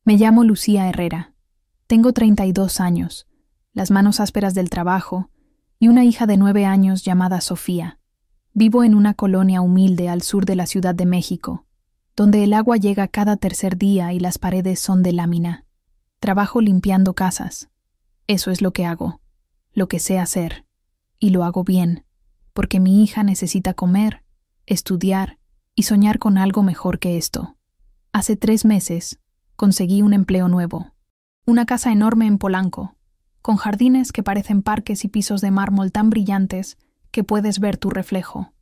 Me llamo Lucía Herrera. Tengo 32 años, las manos ásperas del trabajo y una hija de 9 años llamada Sofía. Vivo en una colonia humilde al sur de la Ciudad de México, donde el agua llega cada tercer día y las paredes son de lámina. Trabajo limpiando casas. Eso es lo que hago, lo que sé hacer, y lo hago bien, porque mi hija necesita comer, estudiar y soñar con algo mejor que esto. Hace 3 meses conseguí un empleo nuevo, una casa enorme en Polanco, con jardines que parecen parques y pisos de mármol tan brillantes que puedes ver tu reflejo.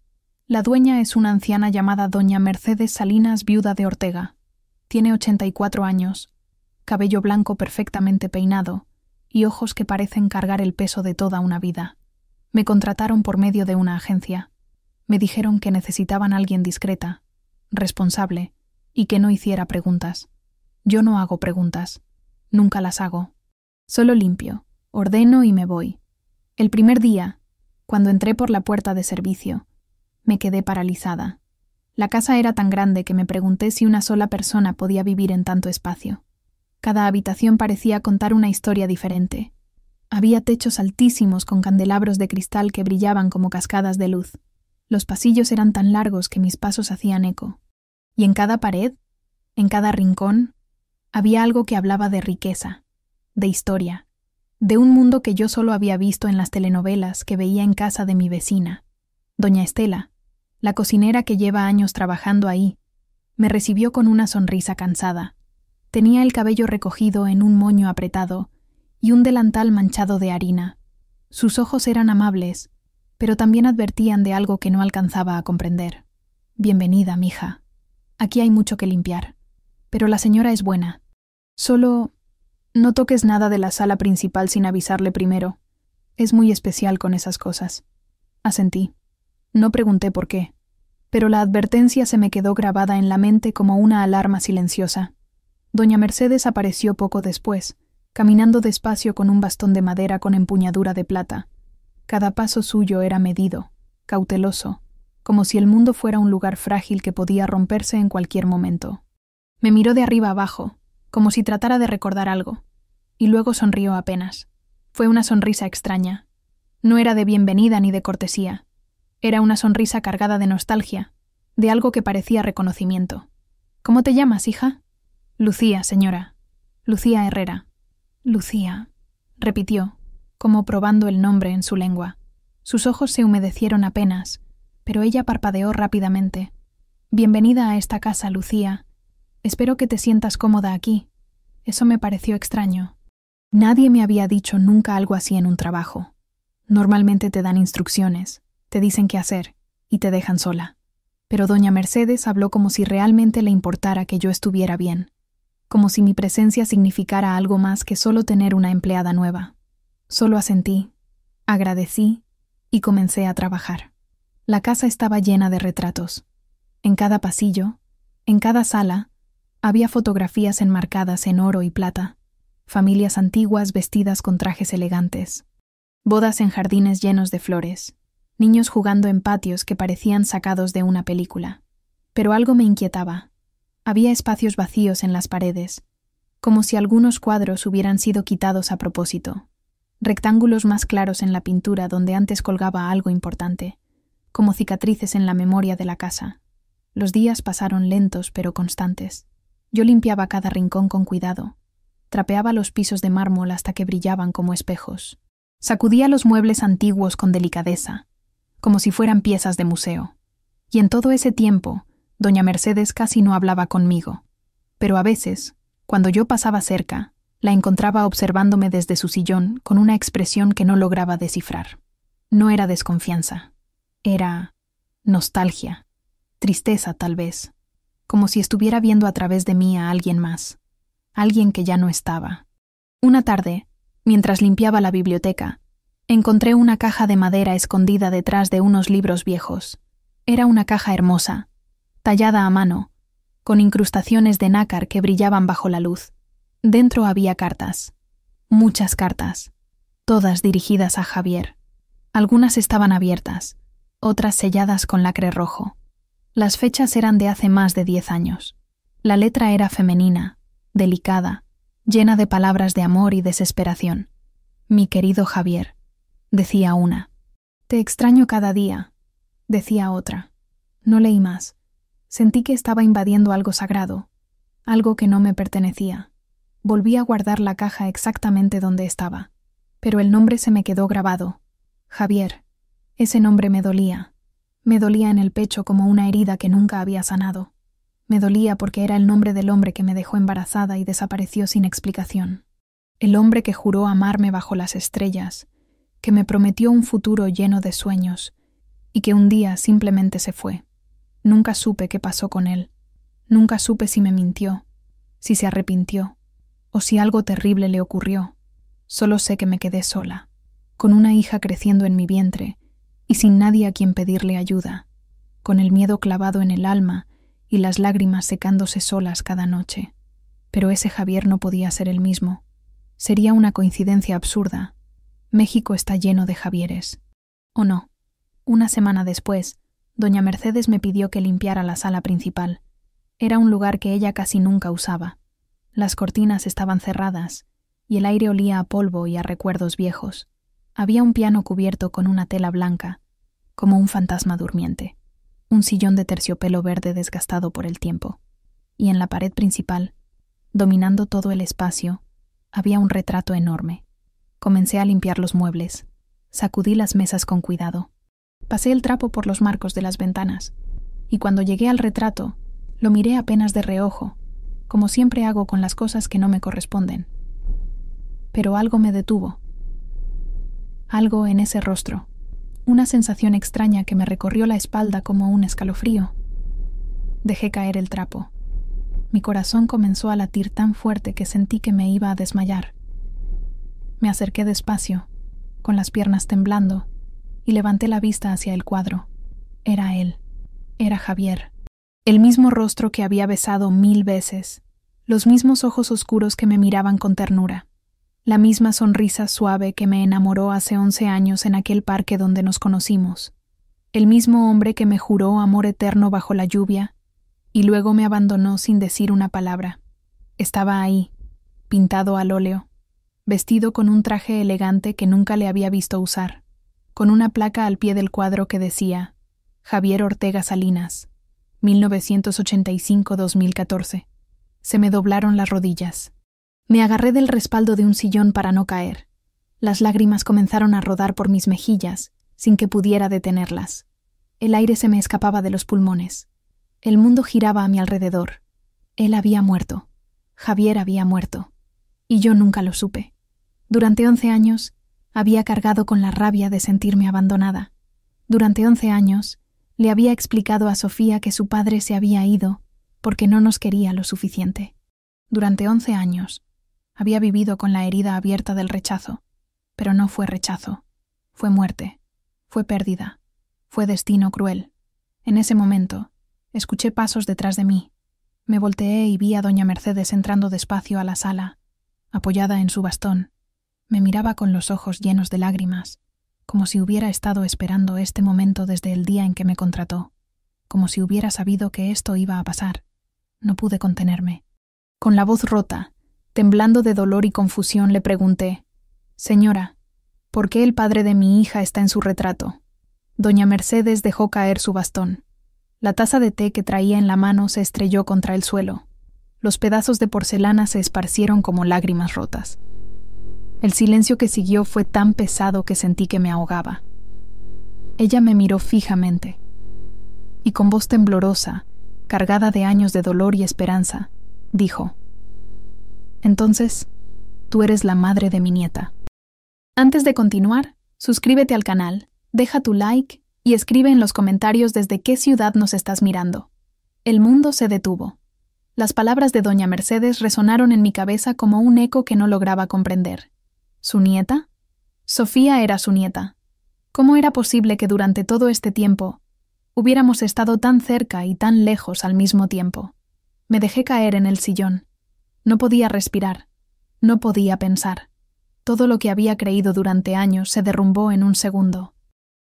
La dueña es una anciana llamada doña Mercedes Salinas, viuda de Ortega. Tiene 84 años, cabello blanco perfectamente peinado y ojos que parecen cargar el peso de toda una vida. Me contrataron por medio de una agencia. Me dijeron que necesitaban a alguien discreta, responsable y que no hiciera preguntas. Yo no hago preguntas. Nunca las hago. Solo limpio, ordeno y me voy. El primer día, cuando entré por la puerta de servicio, me quedé paralizada. La casa era tan grande que me pregunté si una sola persona podía vivir en tanto espacio. Cada habitación parecía contar una historia diferente. Había techos altísimos con candelabros de cristal que brillaban como cascadas de luz. Los pasillos eran tan largos que mis pasos hacían eco. Y en cada pared, en cada rincón, había algo que hablaba de riqueza, de historia, de un mundo que yo solo había visto en las telenovelas que veía en casa de mi vecina. Doña Estela, la cocinera que lleva años trabajando ahí, me recibió con una sonrisa cansada. Tenía el cabello recogido en un moño apretado y un delantal manchado de harina. Sus ojos eran amables, pero también advertían de algo que no alcanzaba a comprender. «Bienvenida, mija. Aquí hay mucho que limpiar. Pero la señora es buena. Solo no toques nada de la sala principal sin avisarle primero. Es muy especial con esas cosas». Asentí. No pregunté por qué, pero la advertencia se me quedó grabada en la mente como una alarma silenciosa. Doña Mercedes apareció poco después, caminando despacio con un bastón de madera con empuñadura de plata. Cada paso suyo era medido, cauteloso, como si el mundo fuera un lugar frágil que podía romperse en cualquier momento. Me miró de arriba abajo, como si tratara de recordar algo, y luego sonrió apenas. Fue una sonrisa extraña. No era de bienvenida ni de cortesía. Era una sonrisa cargada de nostalgia, de algo que parecía reconocimiento. «¿Cómo te llamas, hija?» «Lucía, señora. Lucía Herrera». «Lucía», repitió, como probando el nombre en su lengua. Sus ojos se humedecieron apenas, pero ella parpadeó rápidamente. «Bienvenida a esta casa, Lucía. Espero que te sientas cómoda aquí». Eso me pareció extraño. Nadie me había dicho nunca algo así en un trabajo. Normalmente te dan instrucciones, te dicen qué hacer y te dejan sola. Pero doña Mercedes habló como si realmente le importara que yo estuviera bien, como si mi presencia significara algo más que solo tener una empleada nueva. Solo asentí, agradecí y comencé a trabajar. La casa estaba llena de retratos. En cada pasillo, en cada sala, había fotografías enmarcadas en oro y plata, familias antiguas vestidas con trajes elegantes, bodas en jardines llenos de flores, niños jugando en patios que parecían sacados de una película. Pero algo me inquietaba. Había espacios vacíos en las paredes, como si algunos cuadros hubieran sido quitados a propósito. Rectángulos más claros en la pintura donde antes colgaba algo importante, como cicatrices en la memoria de la casa. Los días pasaron lentos pero constantes. Yo limpiaba cada rincón con cuidado. Trapeaba los pisos de mármol hasta que brillaban como espejos. Sacudía los muebles antiguos con delicadeza, como si fueran piezas de museo. Y en todo ese tiempo, doña Mercedes casi no hablaba conmigo. Pero a veces, cuando yo pasaba cerca, la encontraba observándome desde su sillón con una expresión que no lograba descifrar. No era desconfianza. Era nostalgia, tristeza tal vez, como si estuviera viendo a través de mí a alguien más, alguien que ya no estaba. Una tarde, mientras limpiaba la biblioteca, encontré una caja de madera escondida detrás de unos libros viejos. Era una caja hermosa, tallada a mano, con incrustaciones de nácar que brillaban bajo la luz. Dentro había cartas, muchas cartas, todas dirigidas a Javier. Algunas estaban abiertas, otras selladas con lacre rojo. Las fechas eran de hace más de 10 años. La letra era femenina, delicada, llena de palabras de amor y desesperación. «Mi querido Javier», decía una. «Te extraño cada día», decía otra. No leí más. Sentí que estaba invadiendo algo sagrado, algo que no me pertenecía. Volví a guardar la caja exactamente donde estaba. Pero el nombre se me quedó grabado. Javier. Ese nombre me dolía. Me dolía en el pecho como una herida que nunca había sanado. Me dolía porque era el nombre del hombre que me dejó embarazada y desapareció sin explicación. El hombre que juró amarme bajo las estrellas, que me prometió un futuro lleno de sueños, y que un día simplemente se fue. Nunca supe qué pasó con él. Nunca supe si me mintió, si se arrepintió, o si algo terrible le ocurrió. Solo sé que me quedé sola, con una hija creciendo en mi vientre y sin nadie a quien pedirle ayuda, con el miedo clavado en el alma y las lágrimas secándose solas cada noche. Pero ese Javier no podía ser el mismo. Sería una coincidencia absurda. México está lleno de Javieres. ¿O no? Una semana después, doña Mercedes me pidió que limpiara la sala principal. Era un lugar que ella casi nunca usaba. Las cortinas estaban cerradas y el aire olía a polvo y a recuerdos viejos. Había un piano cubierto con una tela blanca, como un fantasma durmiente, un sillón de terciopelo verde desgastado por el tiempo. Y en la pared principal, dominando todo el espacio, había un retrato enorme. Comencé a limpiar los muebles. Sacudí las mesas con cuidado. Pasé el trapo por los marcos de las ventanas, y cuando llegué al retrato, lo miré apenas de reojo, como siempre hago con las cosas que no me corresponden. Pero algo me detuvo. Algo en ese rostro. Una sensación extraña que me recorrió la espalda como un escalofrío. Dejé caer el trapo. Mi corazón comenzó a latir tan fuerte que sentí que me iba a desmayar. Me acerqué despacio, con las piernas temblando, y levanté la vista hacia el cuadro. Era él. Era Javier. El mismo rostro que había besado 1000 veces, los mismos ojos oscuros que me miraban con ternura, la misma sonrisa suave que me enamoró hace 11 años en aquel parque donde nos conocimos, el mismo hombre que me juró amor eterno bajo la lluvia y luego me abandonó sin decir una palabra. Estaba ahí, pintado al óleo, vestido con un traje elegante que nunca le había visto usar, con una placa al pie del cuadro que decía Javier Ortega Salinas, 1985-2014. Se me doblaron las rodillas. Me agarré del respaldo de un sillón para no caer. Las lágrimas comenzaron a rodar por mis mejillas, sin que pudiera detenerlas. El aire se me escapaba de los pulmones. El mundo giraba a mi alrededor. Él había muerto. Javier había muerto. Y yo nunca lo supe. Durante 11 años, había cargado con la rabia de sentirme abandonada. Durante 11 años, le había explicado a Sofía que su padre se había ido porque no nos quería lo suficiente. Durante 11 años, había vivido con la herida abierta del rechazo, pero no fue rechazo, fue muerte, fue pérdida, fue destino cruel. En ese momento, escuché pasos detrás de mí. Me volteé y vi a doña Mercedes entrando despacio a la sala, apoyada en su bastón. Me miraba con los ojos llenos de lágrimas, como si hubiera estado esperando este momento desde el día en que me contrató, como si hubiera sabido que esto iba a pasar. No pude contenerme. Con la voz rota, temblando de dolor y confusión, le pregunté: «Señora, ¿por qué el padre de mi hija está en su retrato?» Doña Mercedes dejó caer su bastón. La taza de té que traía en la mano se estrelló contra el suelo. Los pedazos de porcelana se esparcieron como lágrimas rotas. El silencio que siguió fue tan pesado que sentí que me ahogaba. Ella me miró fijamente, y con voz temblorosa, cargada de años de dolor y esperanza, dijo: «Entonces, tú eres la madre de mi nieta». Antes de continuar, suscríbete al canal, deja tu like y escribe en los comentarios desde qué ciudad nos estás mirando. El mundo se detuvo. Las palabras de doña Mercedes resonaron en mi cabeza como un eco que no lograba comprender. ¿Su nieta? Sofía era su nieta. ¿Cómo era posible que durante todo este tiempo hubiéramos estado tan cerca y tan lejos al mismo tiempo? Me dejé caer en el sillón. No podía respirar. No podía pensar. Todo lo que había creído durante años se derrumbó en un segundo.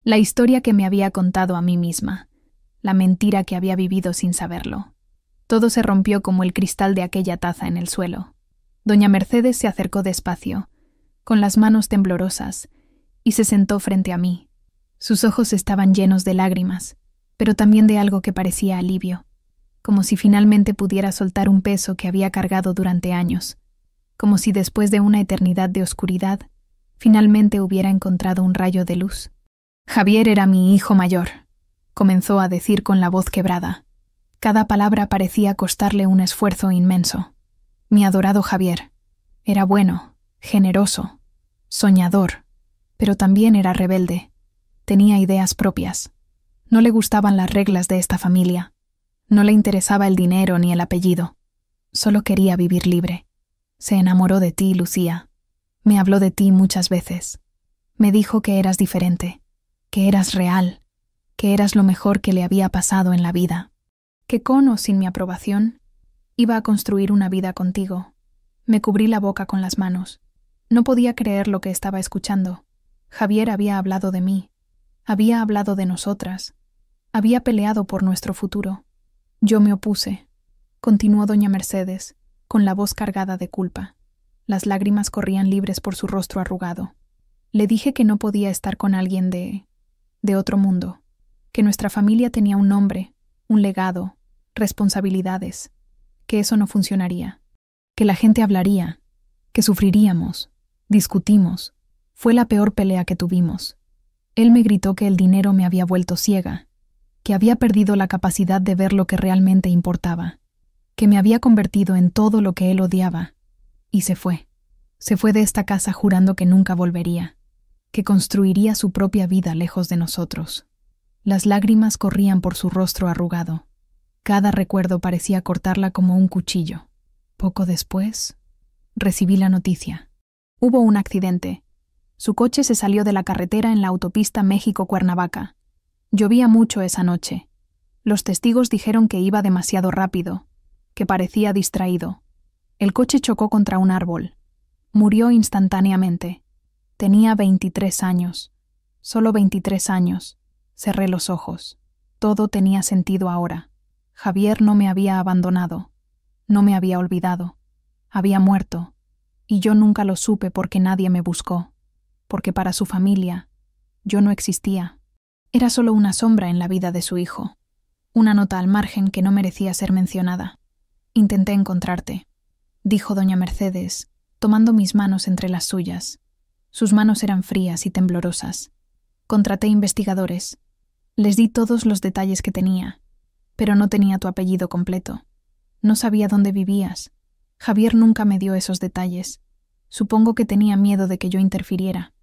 La historia que me había contado a mí misma. La mentira que había vivido sin saberlo. Todo se rompió como el cristal de aquella taza en el suelo. Doña Mercedes se acercó despacio, con las manos temblorosas, y se sentó frente a mí. Sus ojos estaban llenos de lágrimas, pero también de algo que parecía alivio, como si finalmente pudiera soltar un peso que había cargado durante años, como si después de una eternidad de oscuridad, finalmente hubiera encontrado un rayo de luz. Javier era mi hijo mayor, comenzó a decir con la voz quebrada. Cada palabra parecía costarle un esfuerzo inmenso. Mi adorado Javier. Era bueno, generoso, soñador, pero también era rebelde. Tenía ideas propias. No le gustaban las reglas de esta familia. No le interesaba el dinero ni el apellido. Solo quería vivir libre. Se enamoró de ti, Lucía. Me habló de ti muchas veces. Me dijo que eras diferente, que eras real, que eras lo mejor que le había pasado en la vida. Que con o sin mi aprobación, iba a construir una vida contigo. Me cubrí la boca con las manos. No podía creer lo que estaba escuchando. Javier había hablado de mí. Había hablado de nosotras. Había peleado por nuestro futuro. Yo me opuse. Continuó doña Mercedes, con la voz cargada de culpa. Las lágrimas corrían libres por su rostro arrugado. Le dije que no podía estar con alguien de otro mundo, que nuestra familia tenía un nombre, un legado, responsabilidades, que eso no funcionaría, que la gente hablaría, que sufriríamos, discutimos. Fue la peor pelea que tuvimos. Él me gritó que el dinero me había vuelto ciega, que había perdido la capacidad de ver lo que realmente importaba, que me había convertido en todo lo que él odiaba, y se fue. Se fue de esta casa jurando que nunca volvería, que construiría su propia vida lejos de nosotros. Las lágrimas corrían por su rostro arrugado. Cada recuerdo parecía cortarla como un cuchillo. Poco después, recibí la noticia. Hubo un accidente. Su coche se salió de la carretera en la autopista México-Cuernavaca. Llovía mucho esa noche. Los testigos dijeron que iba demasiado rápido, que parecía distraído. El coche chocó contra un árbol. Murió instantáneamente. Tenía 23 años. Solo 23 años. Cerré los ojos. Todo tenía sentido ahora. Javier no me había abandonado. No me había olvidado. Había muerto. Y yo nunca lo supe porque nadie me buscó. Porque para su familia, yo no existía. Era solo una sombra en la vida de su hijo. Una nota al margen que no merecía ser mencionada. Intenté encontrarte, dijo doña Mercedes, tomando mis manos entre las suyas. Sus manos eran frías y temblorosas. Contraté investigadores. Les di todos los detalles que tenía, pero no tenía tu apellido completo. No sabía dónde vivías. Javier nunca me dio esos detalles. Supongo que tenía miedo de que yo interfiriera.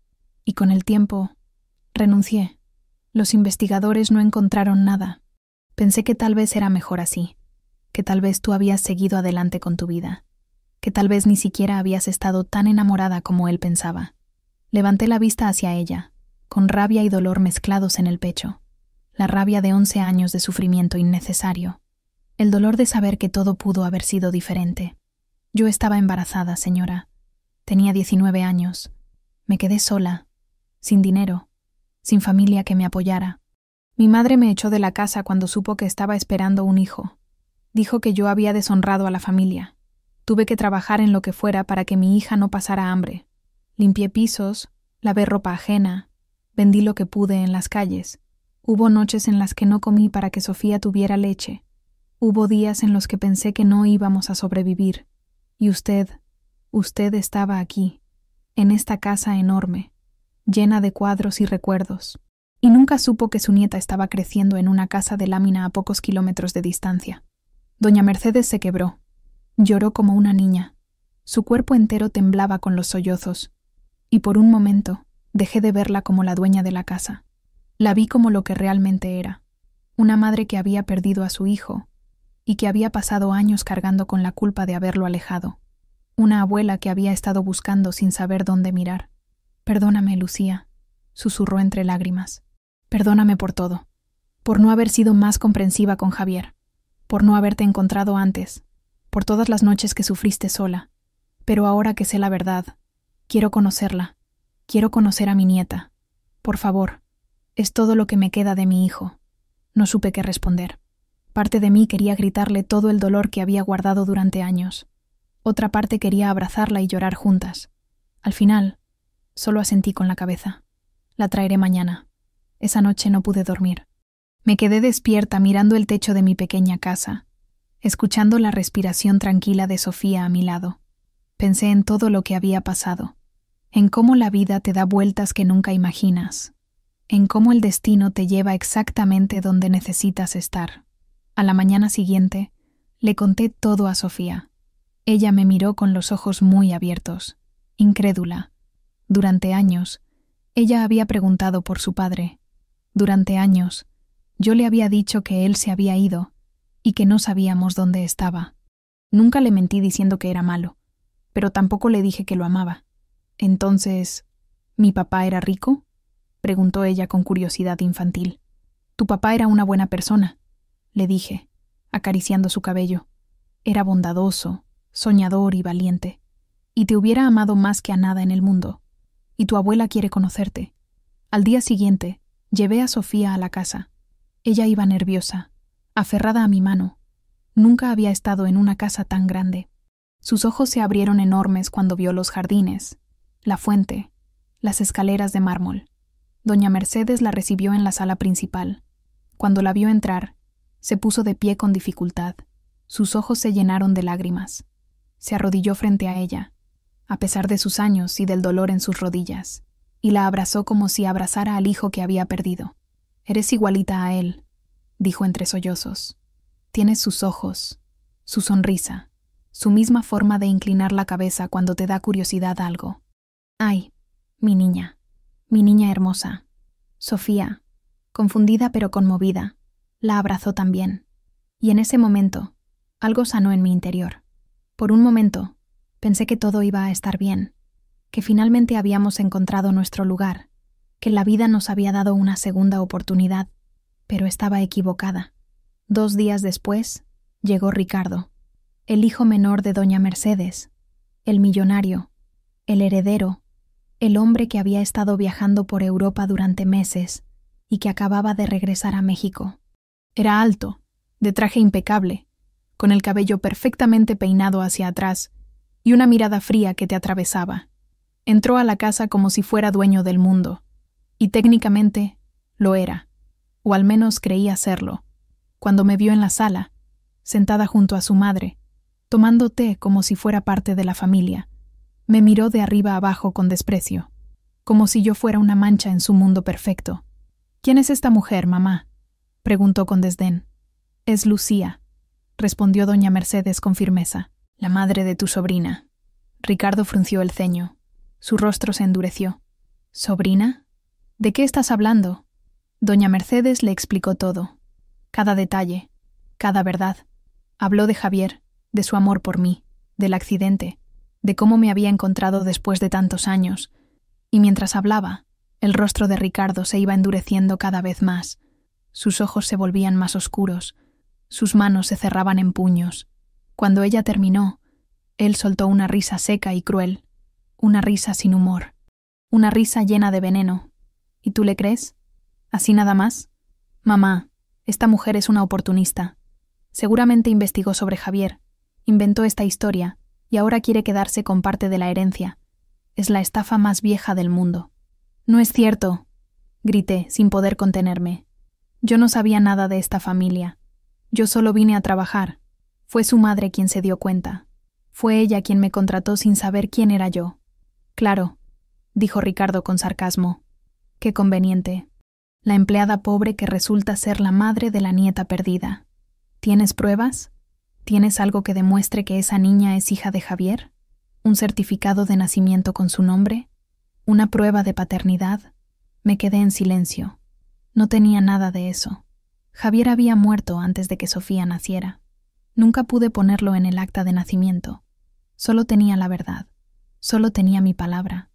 Y con el tiempo, renuncié. Los investigadores no encontraron nada. Pensé que tal vez era mejor así, que tal vez tú habías seguido adelante con tu vida, que tal vez ni siquiera habías estado tan enamorada como él pensaba. Levanté la vista hacia ella, con rabia y dolor mezclados en el pecho. La rabia de 11 años de sufrimiento innecesario. El dolor de saber que todo pudo haber sido diferente. Yo estaba embarazada, señora. Tenía 19 años. Me quedé sola, sin dinero, sin familia que me apoyara. Mi madre me echó de la casa cuando supo que estaba esperando un hijo. Dijo que yo había deshonrado a la familia. Tuve que trabajar en lo que fuera para que mi hija no pasara hambre. Limpié pisos, lavé ropa ajena, vendí lo que pude en las calles. Hubo noches en las que no comí para que Sofía tuviera leche. Hubo días en los que pensé que no íbamos a sobrevivir. Y usted estaba aquí, en esta casa enorme, llena de cuadros y recuerdos. Y nunca supo que su nieta estaba creciendo en una casa de lámina a pocos kilómetros de distancia. Doña Mercedes se quebró. Lloró como una niña. Su cuerpo entero temblaba con los sollozos. Y por un momento dejé de verla como la dueña de la casa. La vi como lo que realmente era. Una madre que había perdido a su hijo y que había pasado años cargando con la culpa de haberlo alejado. Una abuela que había estado buscando sin saber dónde mirar. «Perdóname, Lucía», susurró entre lágrimas. «Perdóname por todo. Por no haber sido más comprensiva con Javier. Por no haberte encontrado antes. Por todas las noches que sufriste sola. Pero ahora que sé la verdad, quiero conocerla. Quiero conocer a mi nieta. Por favor, es todo lo que me queda de mi hijo». No supe qué responder. Parte de mí quería gritarle todo el dolor que había guardado durante años. Otra parte quería abrazarla y llorar juntas. Al final, solo asentí con la cabeza. La traeré mañana. Esa noche no pude dormir. Me quedé despierta mirando el techo de mi pequeña casa, escuchando la respiración tranquila de Sofía a mi lado. Pensé en todo lo que había pasado, en cómo la vida te da vueltas que nunca imaginas, en cómo el destino te lleva exactamente donde necesitas estar. A la mañana siguiente, le conté todo a Sofía. Ella me miró con los ojos muy abiertos, incrédula. Durante años, ella había preguntado por su padre. Durante años, yo le había dicho que él se había ido y que no sabíamos dónde estaba. Nunca le mentí diciendo que era malo, pero tampoco le dije que lo amaba. Entonces, ¿mi papá era rico?, preguntó ella con curiosidad infantil. Tu papá era una buena persona, le dije, acariciando su cabello. Era bondadoso, soñador y valiente, y te hubiera amado más que a nada en el mundo. Y tu abuela quiere conocerte. Al día siguiente, llevé a Sofía a la casa. Ella iba nerviosa, aferrada a mi mano. Nunca había estado en una casa tan grande. Sus ojos se abrieron enormes cuando vio los jardines, la fuente, las escaleras de mármol. Doña Mercedes la recibió en la sala principal. Cuando la vio entrar, se puso de pie con dificultad. Sus ojos se llenaron de lágrimas. Se arrodilló frente a ella, a pesar de sus años y del dolor en sus rodillas, y la abrazó como si abrazara al hijo que había perdido. Eres igualita a él, dijo entre sollozos. Tienes sus ojos, su sonrisa, su misma forma de inclinar la cabeza cuando te da curiosidad algo. Ay, mi niña hermosa. Sofía, confundida pero conmovida, la abrazó también. Y en ese momento, algo sanó en mi interior. Por un momento, pensé que todo iba a estar bien, que finalmente habíamos encontrado nuestro lugar, que la vida nos había dado una segunda oportunidad, pero estaba equivocada. 2 días después, llegó Ricardo, el hijo menor de doña Mercedes, el millonario, el heredero, el hombre que había estado viajando por Europa durante meses y que acababa de regresar a México. Era alto, de traje impecable, con el cabello perfectamente peinado hacia atrás y una mirada fría que te atravesaba. Entró a la casa como si fuera dueño del mundo, y técnicamente lo era, o al menos creía serlo. Cuando me vio en la sala, sentada junto a su madre, tomando té como si fuera parte de la familia, me miró de arriba abajo con desprecio, como si yo fuera una mancha en su mundo perfecto. ¿Quién es esta mujer, mamá?, preguntó con desdén. Es Lucía, respondió doña Mercedes con firmeza, la madre de tu sobrina. Ricardo frunció el ceño. Su rostro se endureció. ¿Sobrina? ¿De qué estás hablando? Doña Mercedes le explicó todo. Cada detalle, cada verdad. Habló de Javier, de su amor por mí, del accidente, de cómo me había encontrado después de tantos años, y mientras hablaba, el rostro de Ricardo se iba endureciendo cada vez más. Sus ojos se volvían más oscuros, sus manos se cerraban en puños. Cuando ella terminó, él soltó una risa seca y cruel, una risa sin humor, una risa llena de veneno. ¿Y tú le crees? ¿Así nada más? Mamá, esta mujer es una oportunista. Seguramente investigó sobre Javier, inventó esta historia y ahora quiere quedarse con parte de la herencia. Es la estafa más vieja del mundo. No es cierto, grité sin poder contenerme. Yo no sabía nada de esta familia. Yo solo vine a trabajar. Fue su madre quien se dio cuenta. Fue ella quien me contrató sin saber quién era yo. Claro, dijo Ricardo con sarcasmo. Qué conveniente. La empleada pobre que resulta ser la madre de la nieta perdida. ¿Tienes pruebas? ¿Tienes algo que demuestre que esa niña es hija de Javier? ¿Un certificado de nacimiento con su nombre? ¿Una prueba de paternidad? Me quedé en silencio. No tenía nada de eso. Javier había muerto antes de que Sofía naciera. Nunca pude ponerlo en el acta de nacimiento. Solo tenía la verdad. Solo tenía mi palabra.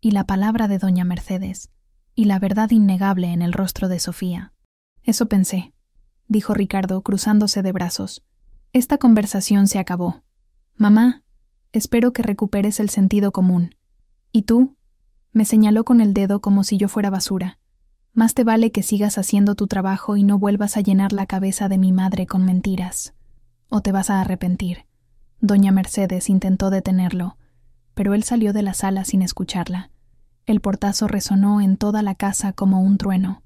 Y la palabra de doña Mercedes. Y la verdad innegable en el rostro de Sofía. Eso pensé, dijo Ricardo cruzándose de brazos. Esta conversación se acabó. Mamá, espero que recuperes el sentido común. ¿Y tú? Me señaló con el dedo como si yo fuera basura. Más te vale que sigas haciendo tu trabajo y no vuelvas a llenar la cabeza de mi madre con mentiras. O te vas a arrepentir. Doña Mercedes intentó detenerlo, pero él salió de la sala sin escucharla. El portazo resonó en toda la casa como un trueno.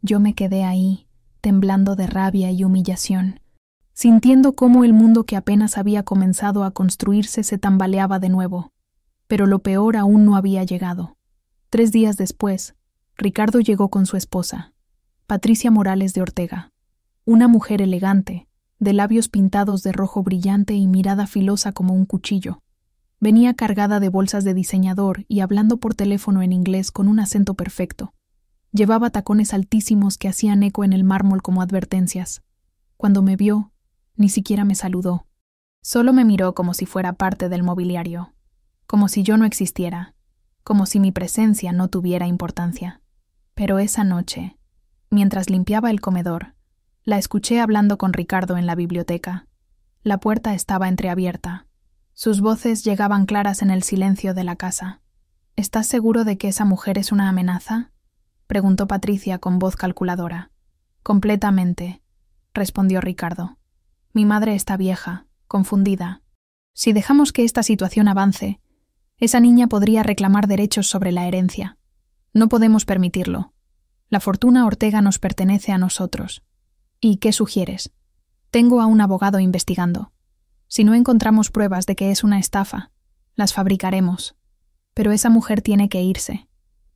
Yo me quedé ahí, temblando de rabia y humillación, sintiendo cómo el mundo que apenas había comenzado a construirse se tambaleaba de nuevo. Pero lo peor aún no había llegado. 3 días después, Ricardo llegó con su esposa, Patricia Morales de Ortega, una mujer elegante, de labios pintados de rojo brillante y mirada filosa como un cuchillo. Venía cargada de bolsas de diseñador y hablando por teléfono en inglés con un acento perfecto. Llevaba tacones altísimos que hacían eco en el mármol como advertencias. Cuando me vio, ni siquiera me saludó. Solo me miró como si fuera parte del mobiliario, como si yo no existiera, como si mi presencia no tuviera importancia. Pero esa noche, mientras limpiaba el comedor, la escuché hablando con Ricardo en la biblioteca. La puerta estaba entreabierta. Sus voces llegaban claras en el silencio de la casa. ¿Estás seguro de que esa mujer es una amenaza?, preguntó Patricia con voz calculadora. Completamente, respondió Ricardo. Mi madre está vieja, confundida. Si dejamos que esta situación avance, esa niña podría reclamar derechos sobre la herencia. No podemos permitirlo. La fortuna Ortega nos pertenece a nosotros. ¿Y qué sugieres? Tengo a un abogado investigando. Si no encontramos pruebas de que es una estafa, las fabricaremos. Pero esa mujer tiene que irse.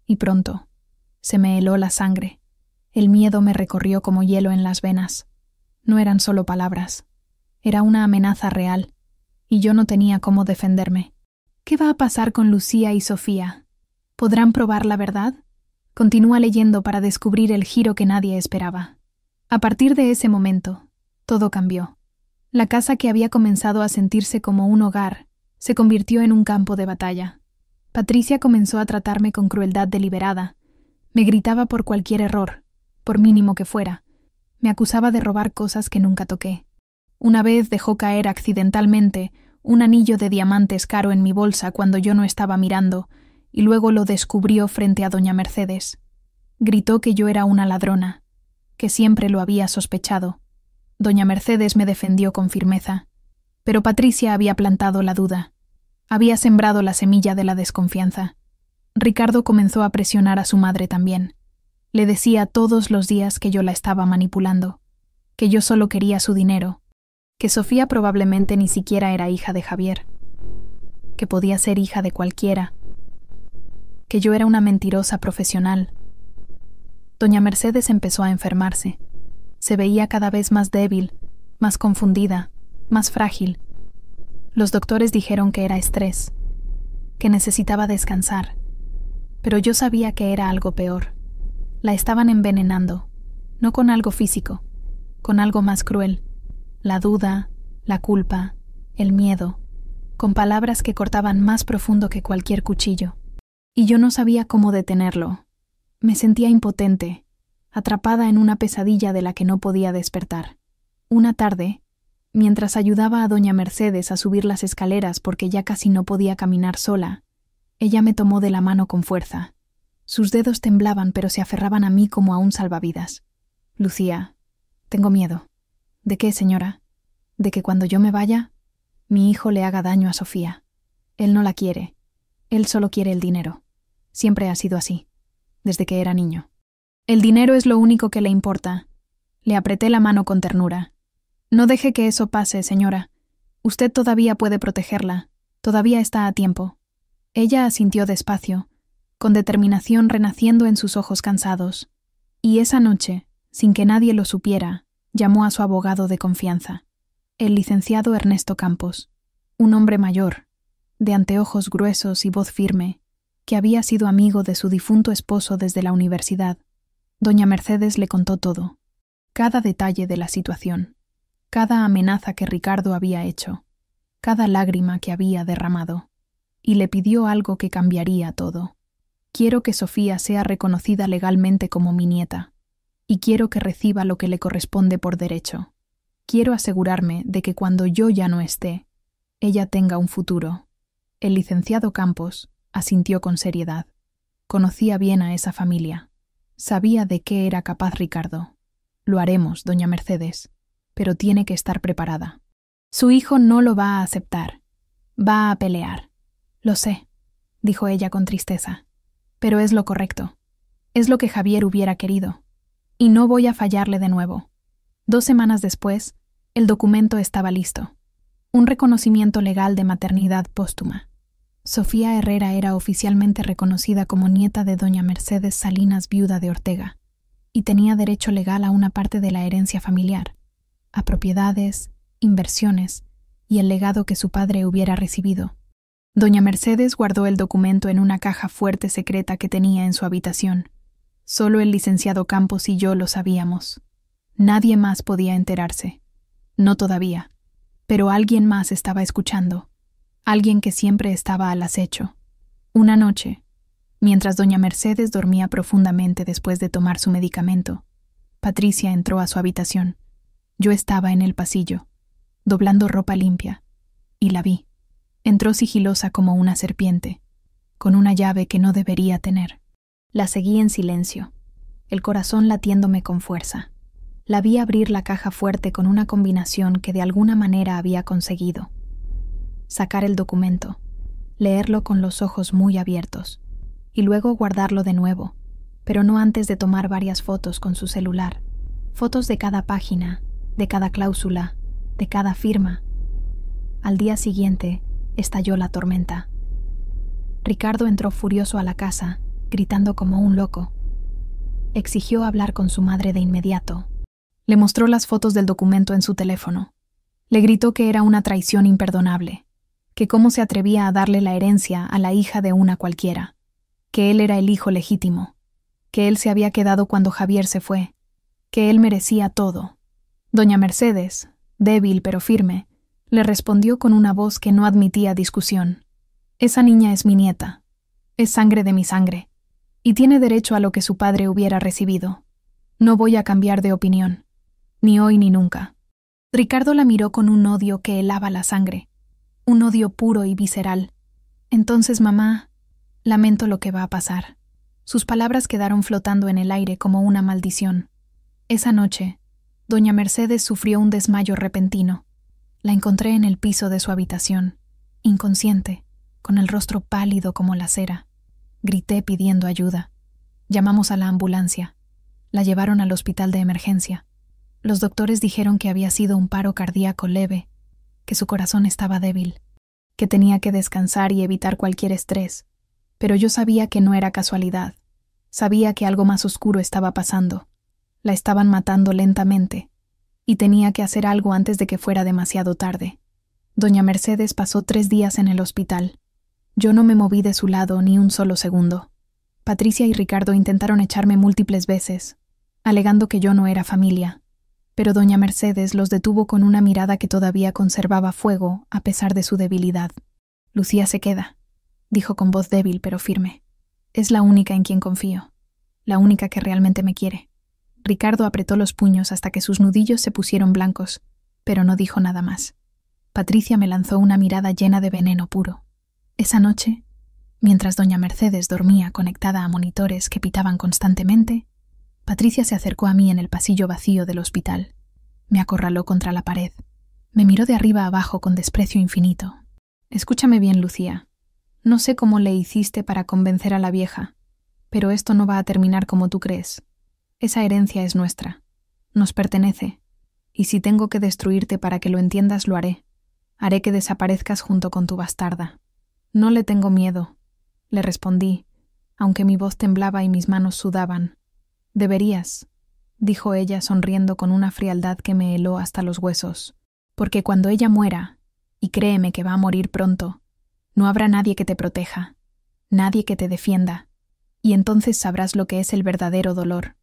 Y pronto. Se me heló la sangre. El miedo me recorrió como hielo en las venas. No eran solo palabras. Era una amenaza real. Y yo no tenía cómo defenderme. ¿Qué va a pasar con Lucía y Sofía? ¿Podrán probar la verdad? Continúa leyendo para descubrir el giro que nadie esperaba. A partir de ese momento, todo cambió. La casa que había comenzado a sentirse como un hogar se convirtió en un campo de batalla. Patricia comenzó a tratarme con crueldad deliberada. Me gritaba por cualquier error, por mínimo que fuera. Me acusaba de robar cosas que nunca toqué. Una vez dejó caer accidentalmente un anillo de diamantes caro en mi bolsa cuando yo no estaba mirando, y luego lo descubrió frente a doña Mercedes. Gritó que yo era una ladrona, que siempre lo había sospechado. Doña Mercedes me defendió con firmeza, pero Patricia había plantado la duda. Había sembrado la semilla de la desconfianza. Ricardo comenzó a presionar a su madre también. Le decía todos los días que yo la estaba manipulando, que yo solo quería su dinero, que Sofía probablemente ni siquiera era hija de Javier, que podía ser hija de cualquiera, que yo era una mentirosa profesional. Doña Mercedes empezó a enfermarse. Se veía cada vez más débil, más confundida, más frágil. Los doctores dijeron que era estrés, que necesitaba descansar. Pero yo sabía que era algo peor. La estaban envenenando, no con algo físico, con algo más cruel. La duda, la culpa, el miedo, con palabras que cortaban más profundo que cualquier cuchillo. Y yo no sabía cómo detenerlo. Me sentía impotente, atrapada en una pesadilla de la que no podía despertar. Una tarde, mientras ayudaba a doña Mercedes a subir las escaleras porque ya casi no podía caminar sola, ella me tomó de la mano con fuerza. Sus dedos temblaban pero se aferraban a mí como a un salvavidas. Lucía, tengo miedo. ¿De qué, señora? ¿De que cuando yo me vaya, mi hijo le haga daño a Sofía? Él no la quiere. Él solo quiere el dinero. Siempre ha sido así, desde que era niño. El dinero es lo único que le importa. Le apreté la mano con ternura. No deje que eso pase, señora. Usted todavía puede protegerla. Todavía está a tiempo. Ella asintió despacio, con determinación renaciendo en sus ojos cansados. Y esa noche, sin que nadie lo supiera, llamó a su abogado de confianza, el licenciado Ernesto Campos, un hombre mayor, de anteojos gruesos y voz firme, que había sido amigo de su difunto esposo desde la universidad. Doña Mercedes le contó todo, cada detalle de la situación, cada amenaza que Ricardo había hecho, cada lágrima que había derramado, y le pidió algo que cambiaría todo. Quiero que Sofía sea reconocida legalmente como mi nieta, y quiero que reciba lo que le corresponde por derecho. Quiero asegurarme de que cuando yo ya no esté, ella tenga un futuro. El licenciado Campos asintió con seriedad. Conocía bien a esa familia. Sabía de qué era capaz Ricardo. Lo haremos, doña Mercedes, pero tiene que estar preparada. Su hijo no lo va a aceptar. Va a pelear. Lo sé, dijo ella con tristeza, pero es lo correcto. Es lo que Javier hubiera querido. Y no voy a fallarle de nuevo. 2 semanas después, el documento estaba listo. Un reconocimiento legal de maternidad póstuma. Sofía Herrera era oficialmente reconocida como nieta de doña Mercedes Salinas, viuda de Ortega, y tenía derecho legal a una parte de la herencia familiar, a propiedades, inversiones y el legado que su padre hubiera recibido. Doña Mercedes guardó el documento en una caja fuerte secreta que tenía en su habitación. Solo el licenciado Campos y yo lo sabíamos. Nadie más podía enterarse. No todavía. Pero alguien más estaba escuchando. Alguien que siempre estaba al acecho. Una noche, mientras doña Mercedes dormía profundamente después de tomar su medicamento, Patricia entró a su habitación. Yo estaba en el pasillo, doblando ropa limpia, y la vi. Entró sigilosa como una serpiente, con una llave que no debería tener. La seguí en silencio, el corazón latiéndome con fuerza. La vi abrir la caja fuerte con una combinación que de alguna manera había conseguido. Sacar el documento, leerlo con los ojos muy abiertos, y luego guardarlo de nuevo, pero no antes de tomar varias fotos con su celular. Fotos de cada página, de cada cláusula, de cada firma. Al día siguiente, estalló la tormenta. Ricardo entró furioso a la casa, gritando como un loco. Exigió hablar con su madre de inmediato. Le mostró las fotos del documento en su teléfono. Le gritó que era una traición imperdonable, que cómo se atrevía a darle la herencia a la hija de una cualquiera, que él era el hijo legítimo, que él se había quedado cuando Javier se fue, que él merecía todo. Doña Mercedes, débil pero firme, le respondió con una voz que no admitía discusión. Esa niña es mi nieta, es sangre de mi sangre, y tiene derecho a lo que su padre hubiera recibido. No voy a cambiar de opinión, ni hoy ni nunca. Ricardo la miró con un odio que helaba la sangre, un odio puro y visceral. Entonces, mamá, lamento lo que va a pasar. Sus palabras quedaron flotando en el aire como una maldición. Esa noche, doña Mercedes sufrió un desmayo repentino. La encontré en el piso de su habitación, inconsciente, con el rostro pálido como la cera. Grité pidiendo ayuda. Llamamos a la ambulancia. La llevaron al hospital de emergencia. Los doctores dijeron que había sido un paro cardíaco leve, que su corazón estaba débil, que tenía que descansar y evitar cualquier estrés. Pero yo sabía que no era casualidad. Sabía que algo más oscuro estaba pasando. La estaban matando lentamente, y tenía que hacer algo antes de que fuera demasiado tarde. Doña Mercedes pasó 3 días en el hospital. Yo no me moví de su lado ni un solo segundo. Patricia y Ricardo intentaron echarme múltiples veces, alegando que yo no era familia, pero doña Mercedes los detuvo con una mirada que todavía conservaba fuego a pesar de su debilidad. Lucía se queda, dijo con voz débil pero firme. Es la única en quien confío, la única que realmente me quiere. Ricardo apretó los puños hasta que sus nudillos se pusieron blancos, pero no dijo nada más. Patricia me lanzó una mirada llena de veneno puro. Esa noche, mientras doña Mercedes dormía conectada a monitores que pitaban constantemente, Patricia se acercó a mí en el pasillo vacío del hospital. Me acorraló contra la pared. Me miró de arriba abajo con desprecio infinito. Escúchame bien, Lucía. No sé cómo le hiciste para convencer a la vieja, pero esto no va a terminar como tú crees. Esa herencia es nuestra. Nos pertenece. Y si tengo que destruirte para que lo entiendas, lo haré. Haré que desaparezcas junto con tu bastarda. No le tengo miedo, le respondí, aunque mi voz temblaba y mis manos sudaban. Deberías, dijo ella sonriendo con una frialdad que me heló hasta los huesos, porque cuando ella muera, y créeme que va a morir pronto, no habrá nadie que te proteja, nadie que te defienda, y entonces sabrás lo que es el verdadero dolor.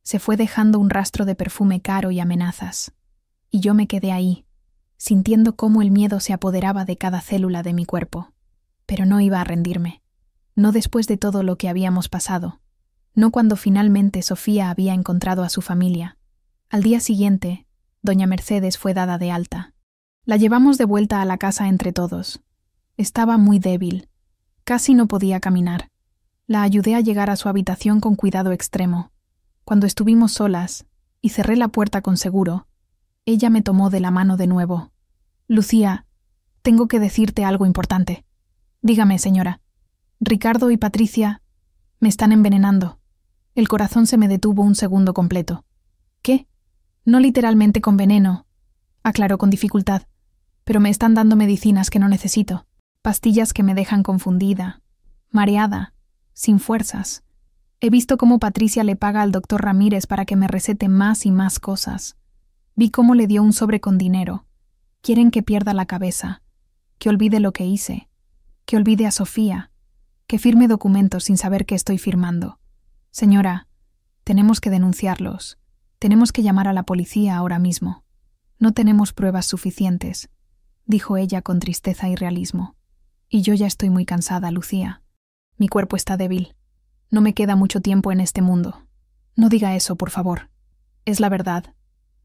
Se fue dejando un rastro de perfume caro y amenazas, y yo me quedé ahí, sintiendo cómo el miedo se apoderaba de cada célula de mi cuerpo. Pero no iba a rendirme, no después de todo lo que habíamos pasado, no cuando finalmente Sofía había encontrado a su familia. Al día siguiente, doña Mercedes fue dada de alta. La llevamos de vuelta a la casa entre todos. Estaba muy débil, casi no podía caminar. La ayudé a llegar a su habitación con cuidado extremo. Cuando estuvimos solas y cerré la puerta con seguro, ella me tomó de la mano de nuevo. Lucía, tengo que decirte algo importante. Dígame, señora. Ricardo y Patricia me están envenenando. El corazón se me detuvo un segundo completo. ¿Qué? No literalmente con veneno, aclaró con dificultad, pero me están dando medicinas que no necesito. Pastillas que me dejan confundida, mareada, sin fuerzas. He visto cómo Patricia le paga al doctor Ramírez para que me recete más y más cosas. Vi cómo le dio un sobre con dinero. Quieren que pierda la cabeza, que olvide lo que hice, que olvide a Sofía, que firme documentos sin saber qué estoy firmando. Señora, tenemos que denunciarlos. Tenemos que llamar a la policía ahora mismo. No tenemos pruebas suficientes, dijo ella con tristeza y realismo. Y yo ya estoy muy cansada, Lucía. Mi cuerpo está débil. No me queda mucho tiempo en este mundo. No diga eso, por favor. Es la verdad,